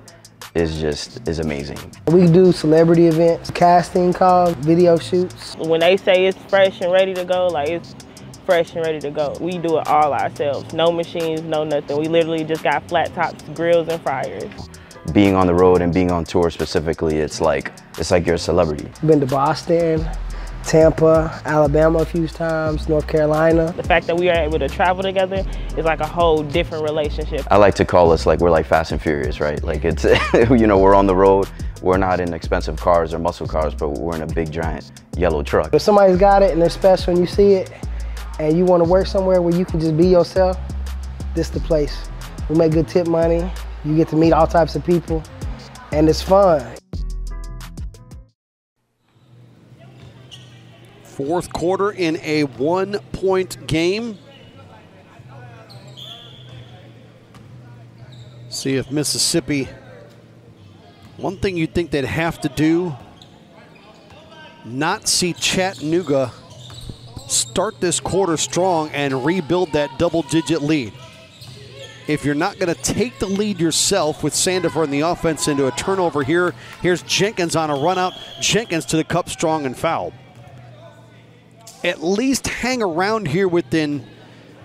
is amazing. We do celebrity events, casting calls, video shoots. When they say it's fresh and ready to go, like it's fresh and ready to go. We do it all ourselves. No machines, no nothing. We literally just got flat tops, grills, and fryers. Being on the road and being on tour specifically, it's like you're a celebrity. Been to Boston, Tampa, Alabama a few times, North Carolina. The fact that we are able to travel together is like a whole different relationship. I like to call us like we're like Fast and Furious, right? Like it's, you know, we're on the road. We're not in expensive cars or muscle cars, but we're in a big giant yellow truck. If somebody's got it and they're special and you see it and you want to work somewhere where you can just be yourself, this the place. We make good tip money. You get to meet all types of people and it's fun. Fourth quarter in a 1-point game. See if Mississippi, one thing you'd think they'd have to do, not see Chattanooga start this quarter strong and rebuild that double-digit lead. if you're not going to take the lead yourself with Sandifer in the offense into a turnover here. Here's Jenkins on a run out. Jenkins to the cup strong and fouled. At least hang around here within,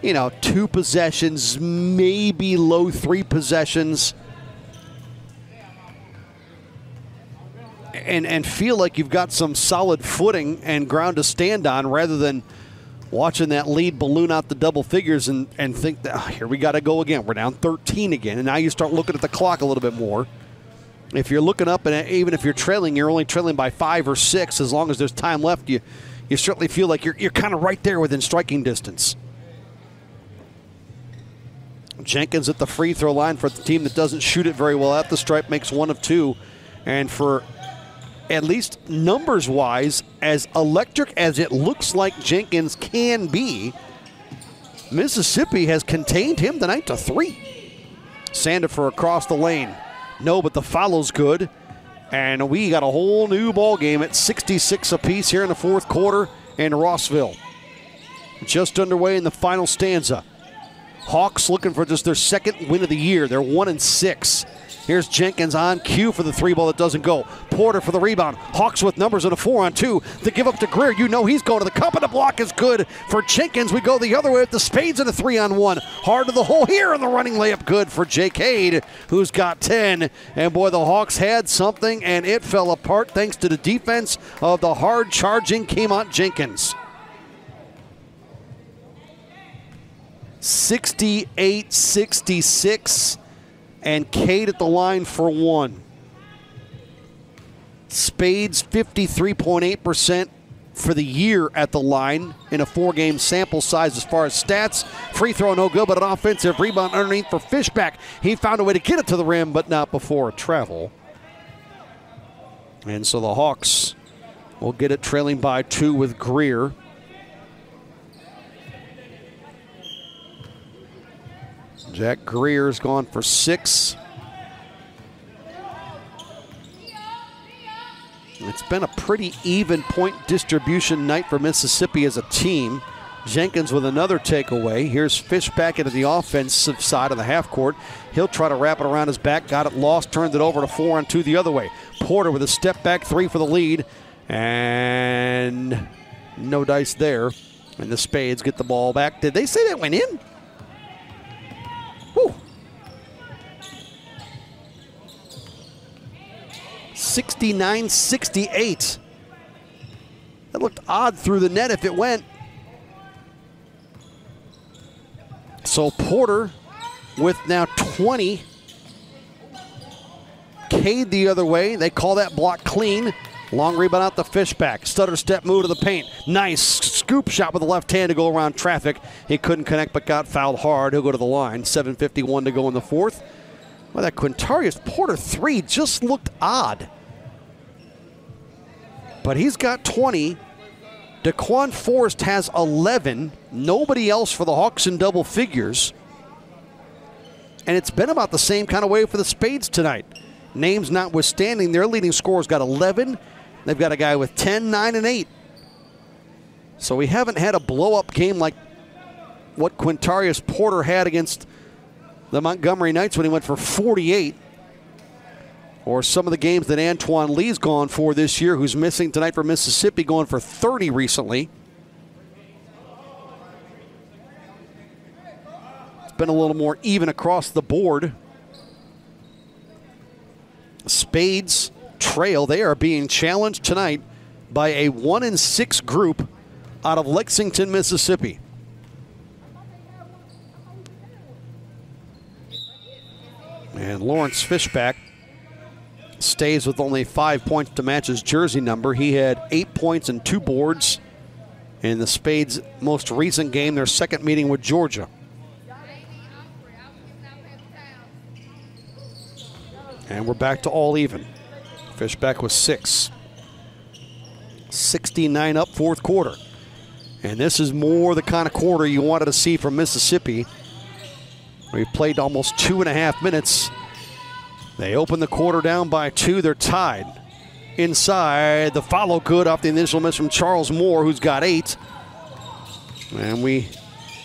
2 possessions, maybe low 3 possessions. And feel like you've got some solid footing and ground to stand on rather than watching that lead balloon out the double figures and think that, here we got to go again. We're down 13 again. And now you start looking at the clock a little bit more. If you're looking up, and even if you're trailing, you're only trailing by 5 or 6. As long as there's time left, you certainly feel like you're kind of right there within striking distance. Jenkins at the free throw line for the team that doesn't shoot it very well at the stripe, makes 1 of 2. And for at least numbers-wise, as electric as it looks like Jenkins can be, Mississippi has contained him tonight to 3. Sandifer across the lane. No, but the foul's good. And we got a whole new ball game at 66 apiece here in the fourth quarter in Rossville. Just underway in the final stanza. Hawks looking for just their second win of the year. They're 1-6. Here's Jenkins on cue for the 3 ball that doesn't go. Porter for the rebound. Hawks with numbers and a 4-on-2. The give up to Greer. He's going to the cup, and the block is good for Jenkins. We go the other way with the Spades and a 3-on-1. Hard to the hole here, and the running layup good for Jake Hade, who's got 10. And boy, the Hawks had something, and it fell apart thanks to the defense of the hard-charging Kemont Jenkins. 68-66. And Cade at the line for 1. Spades 53.8% for the year at the line in a 4-game sample size as far as stats. Free throw no good, but an offensive rebound underneath for Fishback. He found a way to get it to the rim, but not before a travel. And so the Hawks will get it trailing by 2 with Greer. Jack Greer's gone for 6. It's been a pretty even point distribution night for Mississippi as a team. Jenkins with another takeaway. Here's Fishback into the offensive side of the half court. He'll try to wrap it around his back. Got it lost, turned it over to 4-on-2 the other way. Porter with a step back 3 for the lead. And no dice there. And the Spades get the ball back. Did they say that went in? Whew. 69-68. That looked odd through the net if it went. So Porter with now 20. Cade the other way. They call that block clean. Long rebound out the Fishback. Stutter step move to the paint. Nice scoop shot with the left hand to go around traffic. He couldn't connect but got fouled hard. He'll go to the line. 7:51 to go in the fourth. Well, that Quintarius Porter 3 just looked odd. But he's got 20. Daquan Forrest has 11. Nobody else for the Hawks in double figures. And it's been about the same kind of way for the Spades tonight. Names notwithstanding, their leading scorer's got 11. They've got a guy with 10, 9, and 8. So we haven't had a blow-up game like what Quintarius Porter had against the Montgomery Knights when he went for 48. Or some of the games that Antoine Lee's gone for this year, who's missing tonight for Mississippi, going for 30 recently. It's been a little more even across the board. Spades trail. They are being challenged tonight by a 1-6 group out of Lexington, Mississippi. And Lawrence Fishback stays with only 5 points to match his jersey number. He had 8 points and 2 boards in the Spades' most recent game, their second meeting with Georgia. And we're back to all even. Fishback was 6. 69 up fourth quarter. And this is more the kind of quarter you wanted to see from Mississippi. We played almost 2.5 minutes. They open the quarter down by 2. They're tied. Inside, the follow good off the initial miss from Charles Moore, who's got 8. And we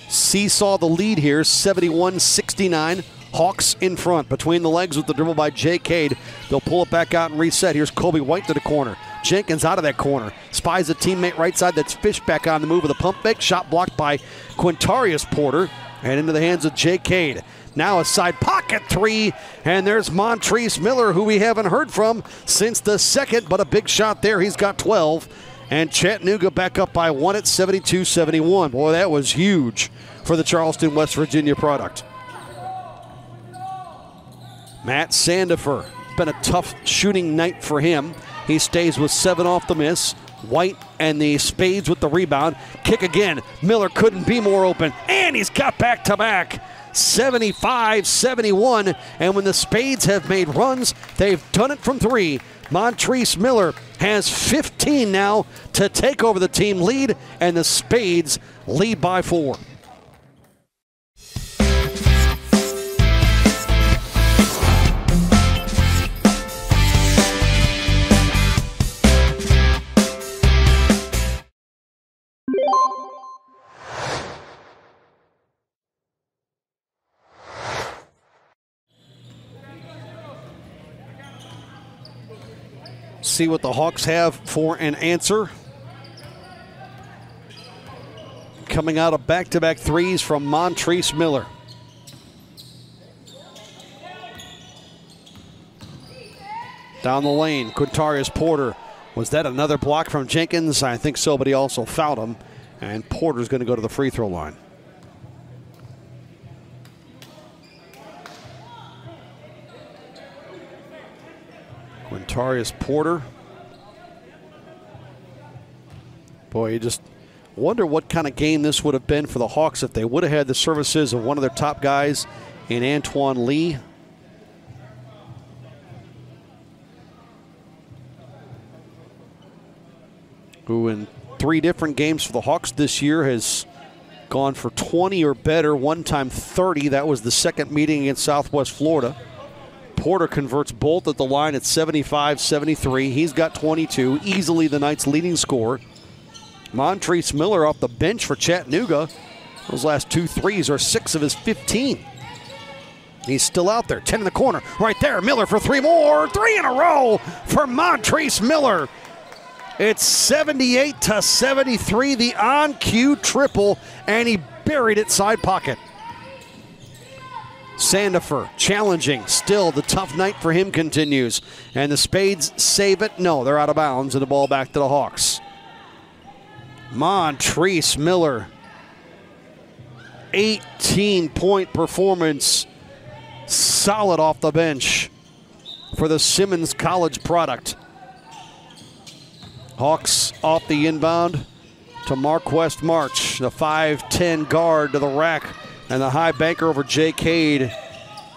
seesaw the lead here, 71-69. Hawks in front. Between the legs with the dribble by Jay Cade. They'll pull it back out and reset. Here's Kobe White to the corner. Jenkins out of that corner. Spies a teammate right side. That's Fishback on the move with a pump fake. Shot blocked by Quintarius Porter. And into the hands of Jay Cade. Now a side pocket three. And there's Montrese Miller, who we haven't heard from since the second. But a big shot there. He's got 12. And Chattanooga back up by 1 at 72-71. Boy, that was huge for the Charleston, West Virginia product. Matt Sandifer. Been a tough shooting night for him. He stays with 7 off the miss. White and the Spades with the rebound. Kick again. Miller couldn't be more open. And he's got back-to-back. 75-71. And when the Spades have made runs, they've done it from 3. Montrese Miller has 15 now to take over the team lead. And the Spades lead by 4. See what the Hawks have for an answer. Coming out of back-to-back threes from Montrese Miller. Down the lane, Quintarius Porter. Was that another block from Jenkins? I think so, but he also fouled him. And Porter's going to go to the free throw line. Quintarius Porter. Boy, you just wonder what kind of game this would have been for the Hawks if they would have had the services of one of their top guys in Antoine Lee. Who in 3 different games for the Hawks this year has gone for 20 or better, one time 30. That was the second meeting against Southwest Florida. Porter converts both at the line at 75-73. He's got 22, easily the night's leading scorer. Montrese Miller off the bench for Chattanooga. Those last 2 threes are 6 of his 15. He's still out there, 10 in the corner. Right there, Miller for 3 more. 3 in a row for Montrese Miller. It's 78-73, the on-cue triple, and he buried it side pocket. Sandifer challenging. Still, the tough night for him continues. And the Spades save it. No, they're out of bounds, and the ball back to the Hawks. Montrese Miller. 18-point performance. Solid off the bench for the Simmons College product. Hawks off the inbound to Marquest March. The 5'10 guard to the rack. And the high banker over Jay Cade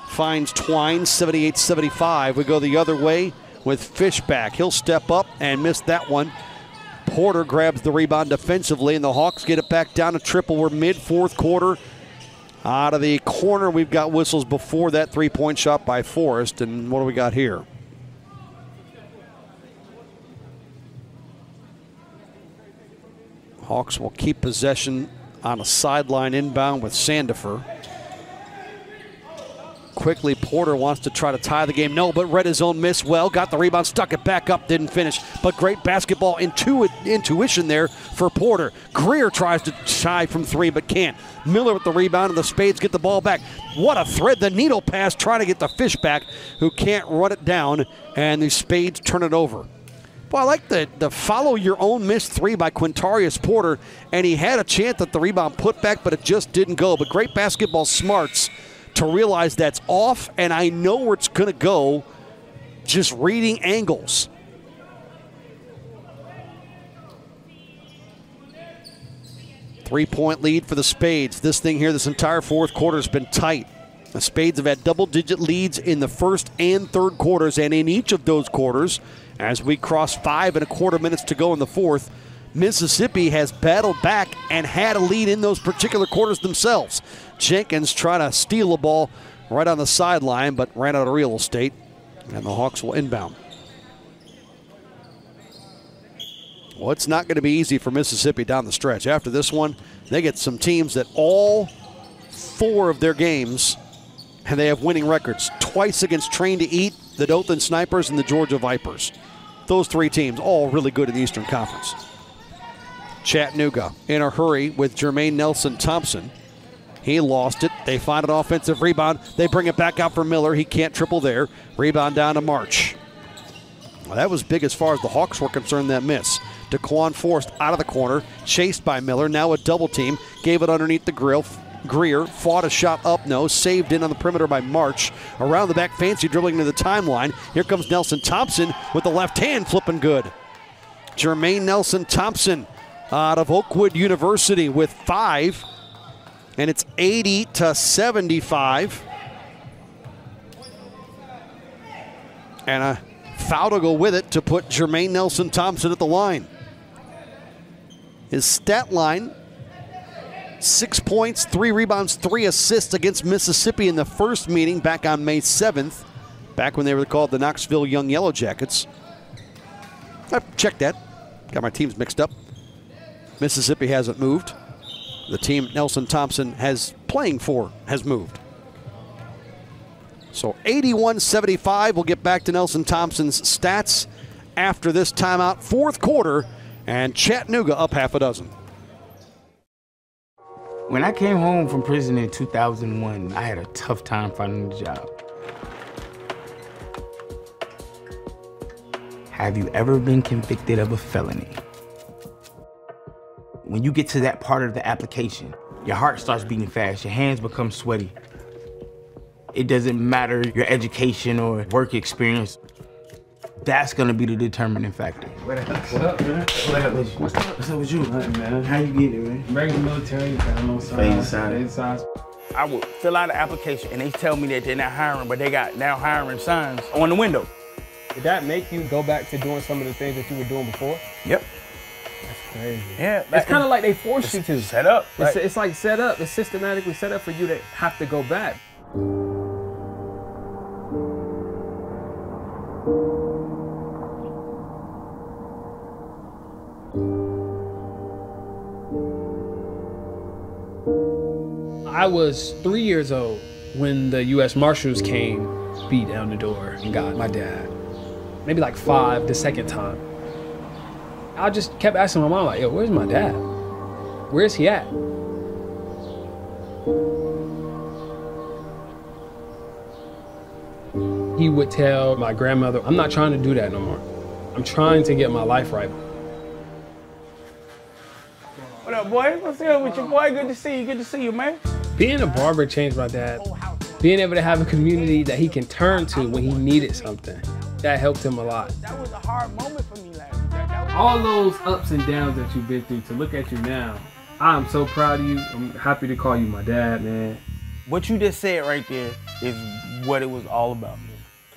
finds Twine, 78-75. We go the other way with Fishback. He'll step up and miss that one. Porter grabs the rebound defensively, and the Hawks get it back down to triple. We're mid-4th quarter. Out of the corner, we've got whistles before that 3-point shot by Forrest. And what do we got here? Hawks will keep possession on a sideline inbound with Sandifer. Quickly, Porter wants to try to tie the game. No, but read his own miss well. Got the rebound, stuck it back up, didn't finish. But great basketball intuition there for Porter. Greer tries to shy from 3, but can't. Miller with the rebound, and the Spades get the ball back. What a thread the needle pass, trying to get the Fishback, who can't run it down, and the Spades turn it over. Well, I like the follow your own missed 3 by Quintarius Porter, and he had a chance at the rebound put back, but it just didn't go. But great basketball smarts to realize that's off, and I know where it's going to go, just reading angles. Three-point lead for the Spades. This thing here, this entire 4th quarter has been tight. The Spades have had double-digit leads in the 1st and 3rd quarters, and in each of those quarters, as we cross 5 1/4 minutes to go in the 4th, Mississippi has battled back and had a lead in those particular quarters themselves. Jenkins trying to steal a ball right on the sideline, but ran out of real estate, and the Hawks will inbound. Well, it's not going to be easy for Mississippi down the stretch. After this one, they get some teams that all 4 of their games, and they have winning records. Twice against Train to Eat, the Dothan Snipers, and the Georgia Vipers. Those 3 teams, all really good in the Eastern Conference. Chattanooga in a hurry with Jermaine Nelson Thompson. He lost it. They find an offensive rebound. They bring it back out for Miller. He can't triple there. Rebound down to March. Well, that was big as far as the Hawks were concerned, that miss. DeQuan Forrest out of the corner, chased by Miller. Now a double team. Gave it underneath the grill. Greer fought a shot up, no, saved in on the perimeter by March. Around the back, Fancy dribbling to the timeline. Here comes Nelson Thompson with the left hand, flipping good. Jermaine Nelson Thompson out of Oakwood University with 5, and it's 80-75. And a foul to go with it to put Jermaine Nelson Thompson at the line. His stat line, 6 points, 3 rebounds, 3 assists against Mississippi in the first meeting back on May 7th, back when they were called the Knoxville Young Yellow Jackets. I've checked that. Got my teams mixed up. Mississippi hasn't moved. The team Nelson Thompson has playing for has moved. So 81-75. We'll get back to Nelson Thompson's stats after this timeout. 4th quarter, and Chattanooga up half a dozen. When I came home from prison in 2001, I had a tough time finding a job. Have you ever been convicted of a felony? When you get to that part of the application, your heart starts beating fast, your hands become sweaty. It doesn't matter your education or work experience. That's gonna be the determining factor. What up, man? What up with you? What's up with you? Nothing, man. How you get it, man? Regular military, Spades. I would fill out an application and they tell me that they're not hiring, but they got now hiring signs on the window. Did that make you go back to doing some of the things that you were doing before? Yep. That's crazy. Yeah. It's kind of like they force you to. Set up. Right? It's like set up. It's systematically set up for you to have to go back. I was 3 years old when the U.S. Marshals came, beat down the door, and got my dad. Maybe like 5 the second time. I just kept asking my mom, like, yo, where's my dad? Where's he at? He would tell my grandmother, I'm not trying to do that no more. I'm trying to get my life right. What up, boy? What's good with you, boy? Good to see you. Good to see you, man. Being a barber changed my dad. Being able to have a community that he can turn to when he needed something, that helped him a lot. That was a hard moment for me last year. All those ups and downs that you've been through, to look at you now, I'm so proud of you. I'm happy to call you my dad, man. What you just said right there is what it was all about.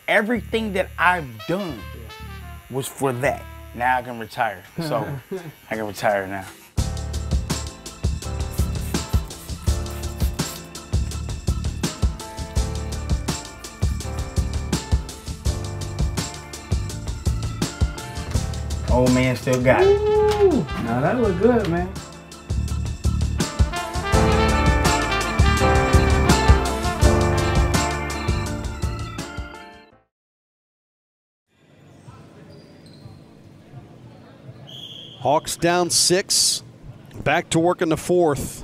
Everything that I've done was for that. Now I can retire. So I can retire now. Old man still got it. Nah, that look good, man. Hawks down 6. Back to work in the 4th.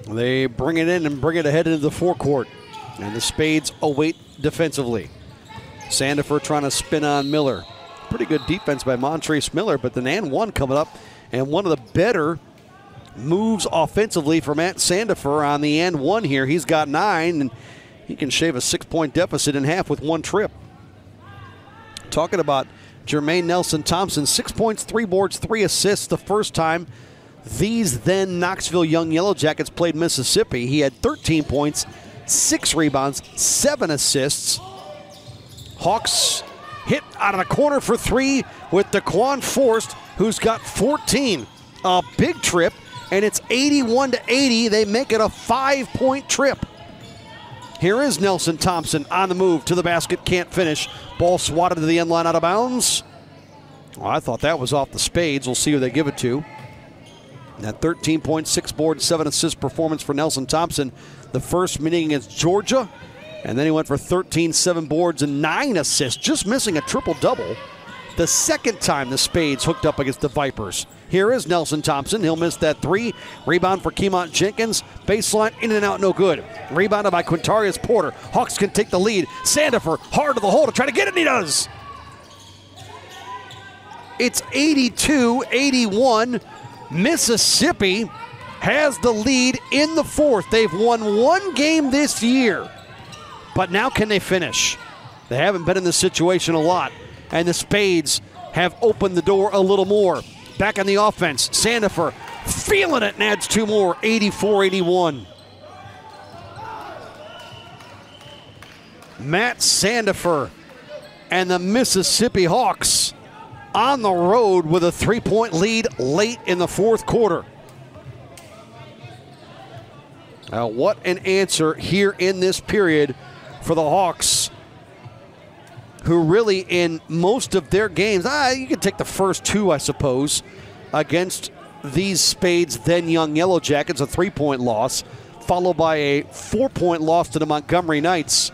They bring it in and bring it ahead into the forecourt. And the Spades await defensively. Sandifer trying to spin on Miller. Pretty good defense by Montrese Miller, but the and one coming up, and one of the better moves offensively for Matt Sandifer on the and one here. He's got 9, and he can shave a 6-point deficit in half with 1 trip. Talking about Jermaine Nelson Thompson, 6 points, 3 boards, 3 assists the first time these then Knoxville Young Yellow Jackets played Mississippi. He had 13 points, 6 rebounds, 7 assists. Hawks hit out of the corner for 3 with DeQuan Forrest, who's got 14. A big trip, and it's 81-80. They make it a 5-point trip. Here is Nelson Thompson on the move to the basket, can't finish. Ball swatted to the end line out of bounds. Well, I thought that was off the Spades. We'll see who they give it to. That 13.6 board, 7 assist performance for Nelson Thompson. The first meeting against Georgia, and then he went for 13, 7 boards and 9 assists, just missing a triple-double. The second time the Spades hooked up against the Vipers. Here is Nelson Thompson. He'll miss that 3. Rebound for Kemont Jenkins. Baseline, in and out, no good. Rebounded by Quintarius Porter. Hawks can take the lead. Sandifer hard to the hole to try to get it, and he does. It's 82-81. Mississippi has the lead in the fourth. They've won 1 game this year, but now can they finish? They haven't been in this situation a lot, and the Spades have opened the door a little more. Back on the offense, Sandifer feeling it and adds 2 more, 84-81. Matt Sandifer and the Mississippi Hawks on the road with a 3-point lead late in the fourth quarter. Now, what an answer here in this period for the Hawks, who really in most of their games, you can take the first 2, I suppose, against these Spades, then young Yellow Jackets, a 3-point loss, followed by a 4-point loss to the Montgomery Knights.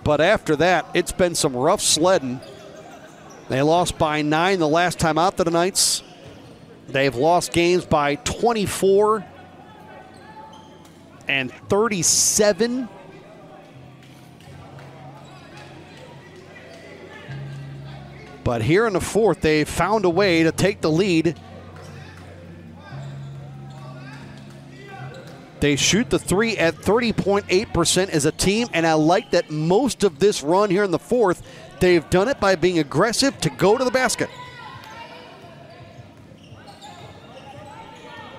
But after that, it's been some rough sledding. They lost by 9 the last time out to the Knights. They've lost games by 24 and 37. But here in the fourth, they found a way to take the lead. They shoot the 3 at 30.8% as a team, and I like that most of this run here in the fourth, they've done it by being aggressive to go to the basket.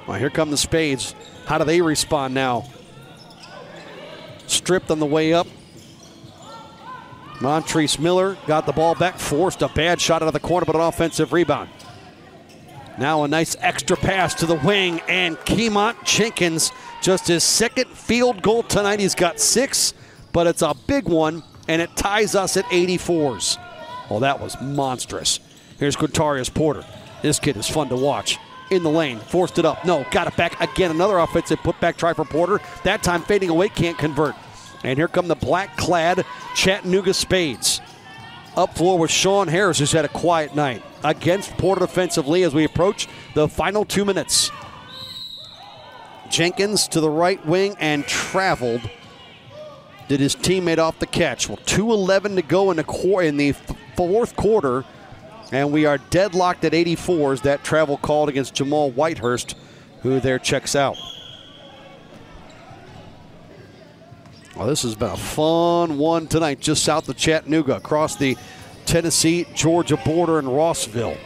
Well, here come the Spades. How do they respond now? Stripped on the way up. Montrese Miller got the ball back, forced a bad shot out of the corner, but an offensive rebound. Now a nice extra pass to the wing, and Kemont Jenkins, just his second field goal tonight. He's got 6, but it's a big one, and it ties us at 84s. Well, that was monstrous. Here's Quintarius Porter. This kid is fun to watch. In the lane, forced it up. No, got it back again. Another offensive putback try for Porter. That time fading away, can't convert. And here come the black-clad Chattanooga Spades. Up floor with Sean Harris, who's had a quiet night. Against Porter defensively as we approach the final 2 minutes. Jenkins to the right wing and traveled. Did his teammate off the catch. Well, 2:11 to go in the fourth quarter. And we are deadlocked at 84s. That travel called against Jamal Whitehurst, who there checks out. Well, this has been a fun one tonight, just south of Chattanooga, across the Tennessee-Georgia border in Rossville.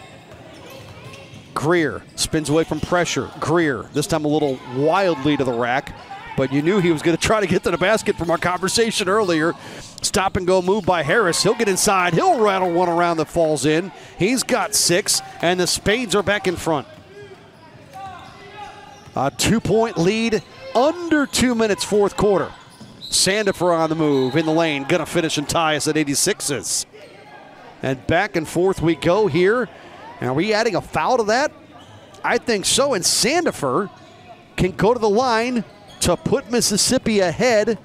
Greer spins away from pressure. Greer, this time a little wildly to the rack, but you knew he was going to try to get to the basket from our conversation earlier. Stop and go move by Harris. He'll get inside. He'll rattle one around that falls in. He's got 6, and the Spades are back in front. A 2-point lead, under 2 minutes, fourth quarter. Sandifer on the move, in the lane, gonna finish and tie us at 86s. And back and forth we go here. And are we adding a foul to that? I think so, and Sandifer can go to the line to put Mississippi ahead.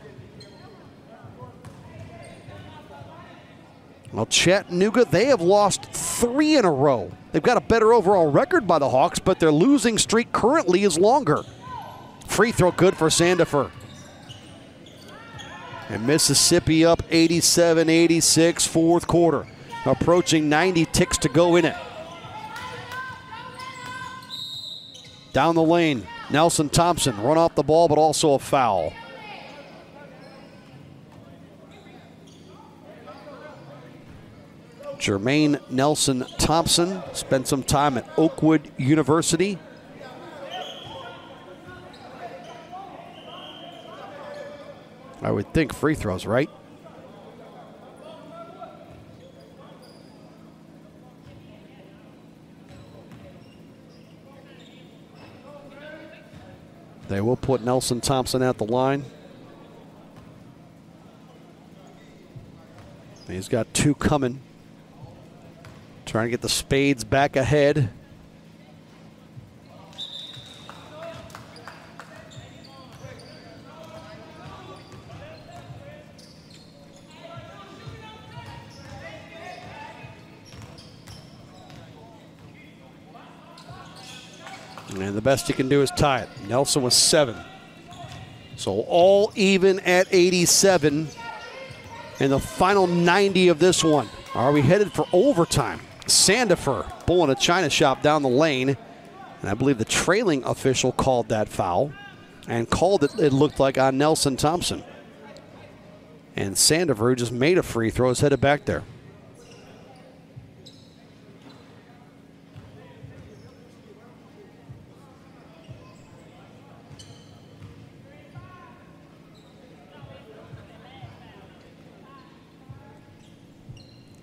Well, Chattanooga, they have lost 3 in a row. They've got a better overall record by the Hawks, but their losing streak currently is longer. Free throw good for Sandifer. And Mississippi up 87-86, fourth quarter. Approaching 90 ticks to go in it. Down the lane, Nelson Thompson, run off the ball, but also a foul. Jermaine Nelson Thompson spent some time at Oakwood University. I would think free throws, right? They will put Nelson Thompson at the line. He's got 2 coming. Trying to get the Spades back ahead. And the best you can do is tie it. Nelson with 7. So all even at 87 in the final 90 of this one. Are we headed for overtime? Sandifer pulling a China shop down the lane. And I believe the trailing official called that foul and called it looked like, on Nelson Thompson. And Sandifer, who just made a free throw, is headed back there.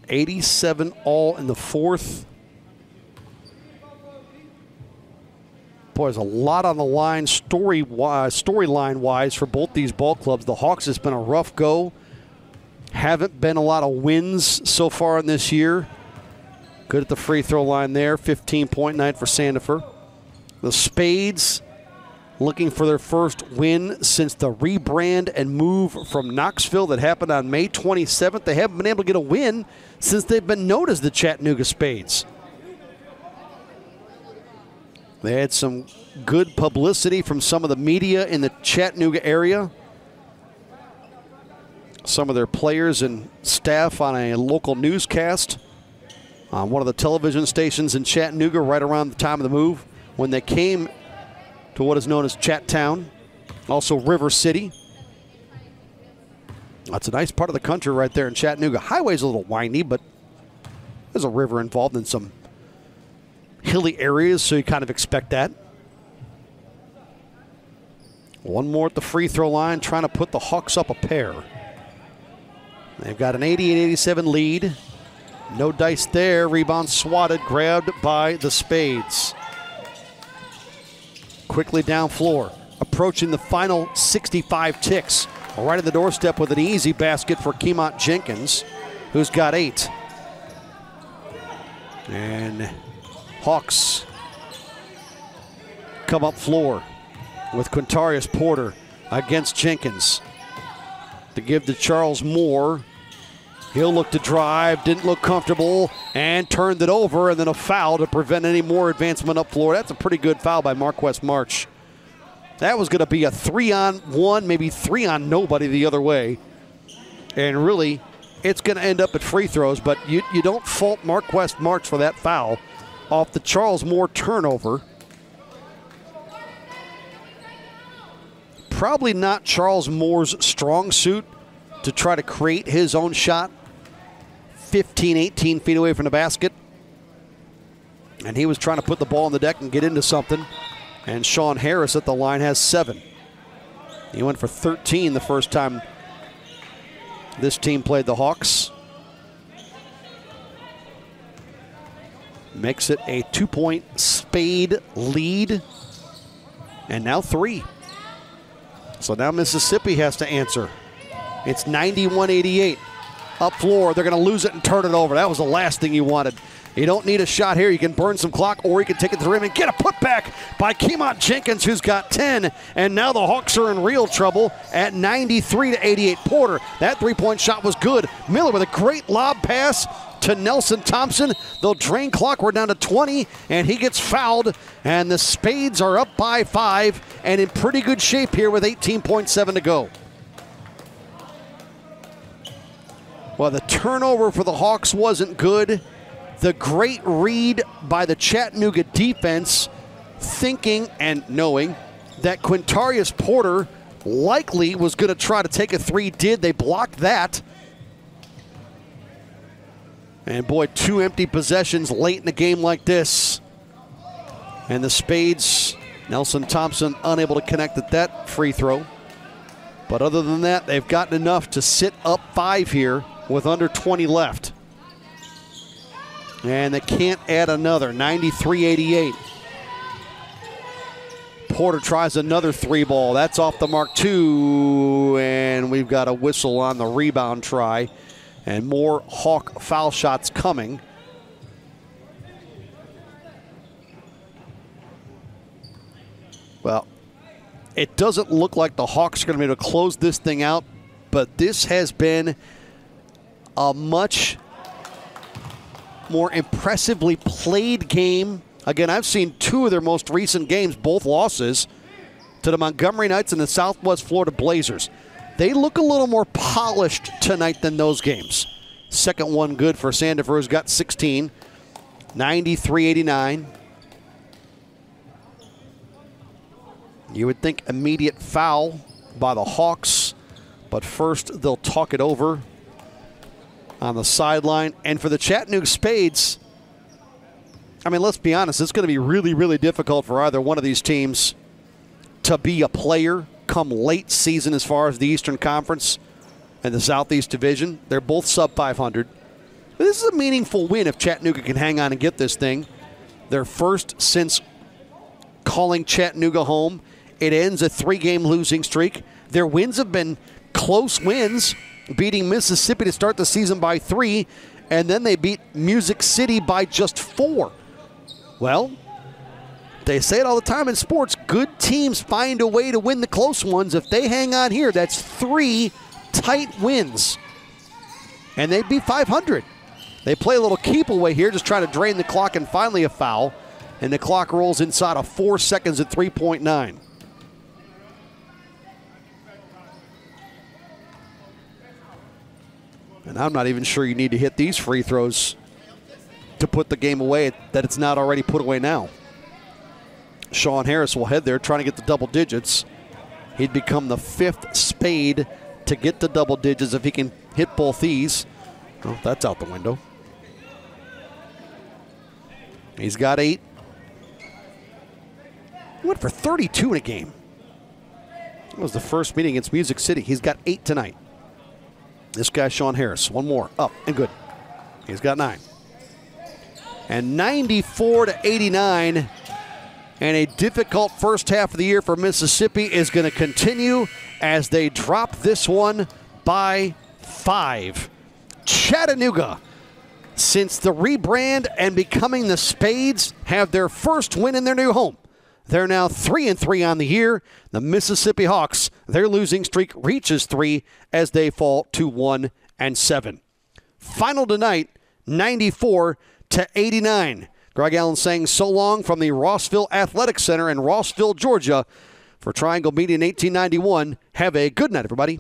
.87 all in the fourth. Boy, there's a lot on the line storyline-wise for both these ball clubs. The Hawks has been a rough go. Haven't been a lot of wins so far in this year. Good at the free throw line there. 15-point night for Sandifer. The Spades looking for their first win since the rebrand and move from Knoxville that happened on May 27th. They haven't been able to get a win since they've been known as the Chattanooga Spades. They had some good publicity from some of the media in the Chattanooga area. Some of their players and staff on a local newscast on one of the television stations in Chattanooga right around the time of the move when they came to what is known as Chattown, also River City. That's a nice part of the country right there in Chattanooga. Highway's a little windy, but there's a river involved in some hilly areas, so you kind of expect that. One more at the free throw line, trying to put the Hawks up a pair. They've got an 88-87 lead. No dice there. Rebound swatted, grabbed by the Spades. Quickly down floor, approaching the final 65 ticks. Right at the doorstep with an easy basket for Kemont Jenkins, who's got 8. And Hawks come up floor with Quintarius Porter against Jenkins. To give to Charles Moore. He'll look to drive, didn't look comfortable, and turned it over, and then a foul to prevent any more advancement up floor. That's a pretty good foul by Marquess March. That was going to be a 3-on-1, maybe 3-on-nobody the other way. And really, it's going to end up at free throws, but you don't fault Marquess March for that foul off the Charles Moore turnover. Probably not Charles Moore's strong suit to try to create his own shot. 15, 18 feet away from the basket. And he was trying to put the ball on the deck and get into something. And Sean Harris at the line has 7. He went for 13 the first time this team played the Hawks. Makes it a 2-point Spade lead. And now 3. So now Mississippi has to answer. It's 91-88. Up floor, they're going to lose it and turn it over. That was the last thing you wanted. You don't need a shot here. You can burn some clock, or you can take it to the rim and get a putback by Kemont Jenkins, who's got 10. And now the Hawks are in real trouble at 93-88. Porter, that three-point shot was good. Miller with a great lob pass to Nelson Thompson. They'll drain clock. We're down to 20, and he gets fouled. And the Spades are up by 5 and in pretty good shape here with 18.7 to go. Well, the turnover for the Hawks wasn't good. The great read by the Chattanooga defense, thinking and knowing that Quintarius Porter likely was going to try to take a 3. They blocked that. And boy, 2 empty possessions late in a game like this. And the Spades, Nelson Thompson unable to connect at that free throw. But other than that, they've gotten enough to sit up 5 here with under 20 left. And they can't add another, 93-88. Porter tries another 3 ball. That's off the mark too. And we've got a whistle on the rebound try. And more Hawk foul shots coming. Well, it doesn't look like the Hawks are going to be able to close this thing out, but this has been a much more impressively played game. Again, I've seen two of their most recent games, both losses, to the Montgomery Knights and the Southwest Florida Blazers. They look a little more polished tonight than those games. Second one good for Sandifer, who's got 16, 93-89. You would think immediate foul by the Hawks, but first they'll talk it over on the sideline. And for the Chattanooga Spades, I mean, let's be honest, it's going to be really, really difficult for either one of these teams to be a player come late season as far as the Eastern Conference and the Southeast Division. They're both sub 500. This is a meaningful win if Chattanooga can hang on and get this thing. Their first since calling Chattanooga home. It ends a 3-game losing streak. Their wins have been close wins, beating Mississippi to start the season by 3, and then they beat Music City by just 4. Well, they say it all the time in sports, good teams find a way to win the close ones. If they hang on here, that's 3 tight wins, and they'd be 500. They play a little keep away here, just trying to drain the clock, and finally a foul, and the clock rolls inside of 4 seconds at 3.9. And I'm not even sure you need to hit these free throws to put the game away, that it's not already put away now. Sean Harris will head there trying to get the double digits. He'd become the 5th Spade to get to double digits if he can hit both these. Well, that's out the window. He's got 8. He went for 32 in a game. It was the first meeting against Music City. He's got 8 tonight. This guy, Sean Harris, one more, up and good. He's got 9. And 94-89, and a difficult first half of the year for Mississippi is going to continue as they drop this one by 5. Chattanooga, since the rebrand and becoming the Spades, have their first win in their new home. They're now 3-3 on the year. The Mississippi Hawks, their losing streak reaches 3 as they fall to 1-7. Final tonight, 94-89. Greg Allen saying so long from the Rossville Athletic Center in Rossville, Georgia. For Triangle Media in 1891, have a good night, everybody.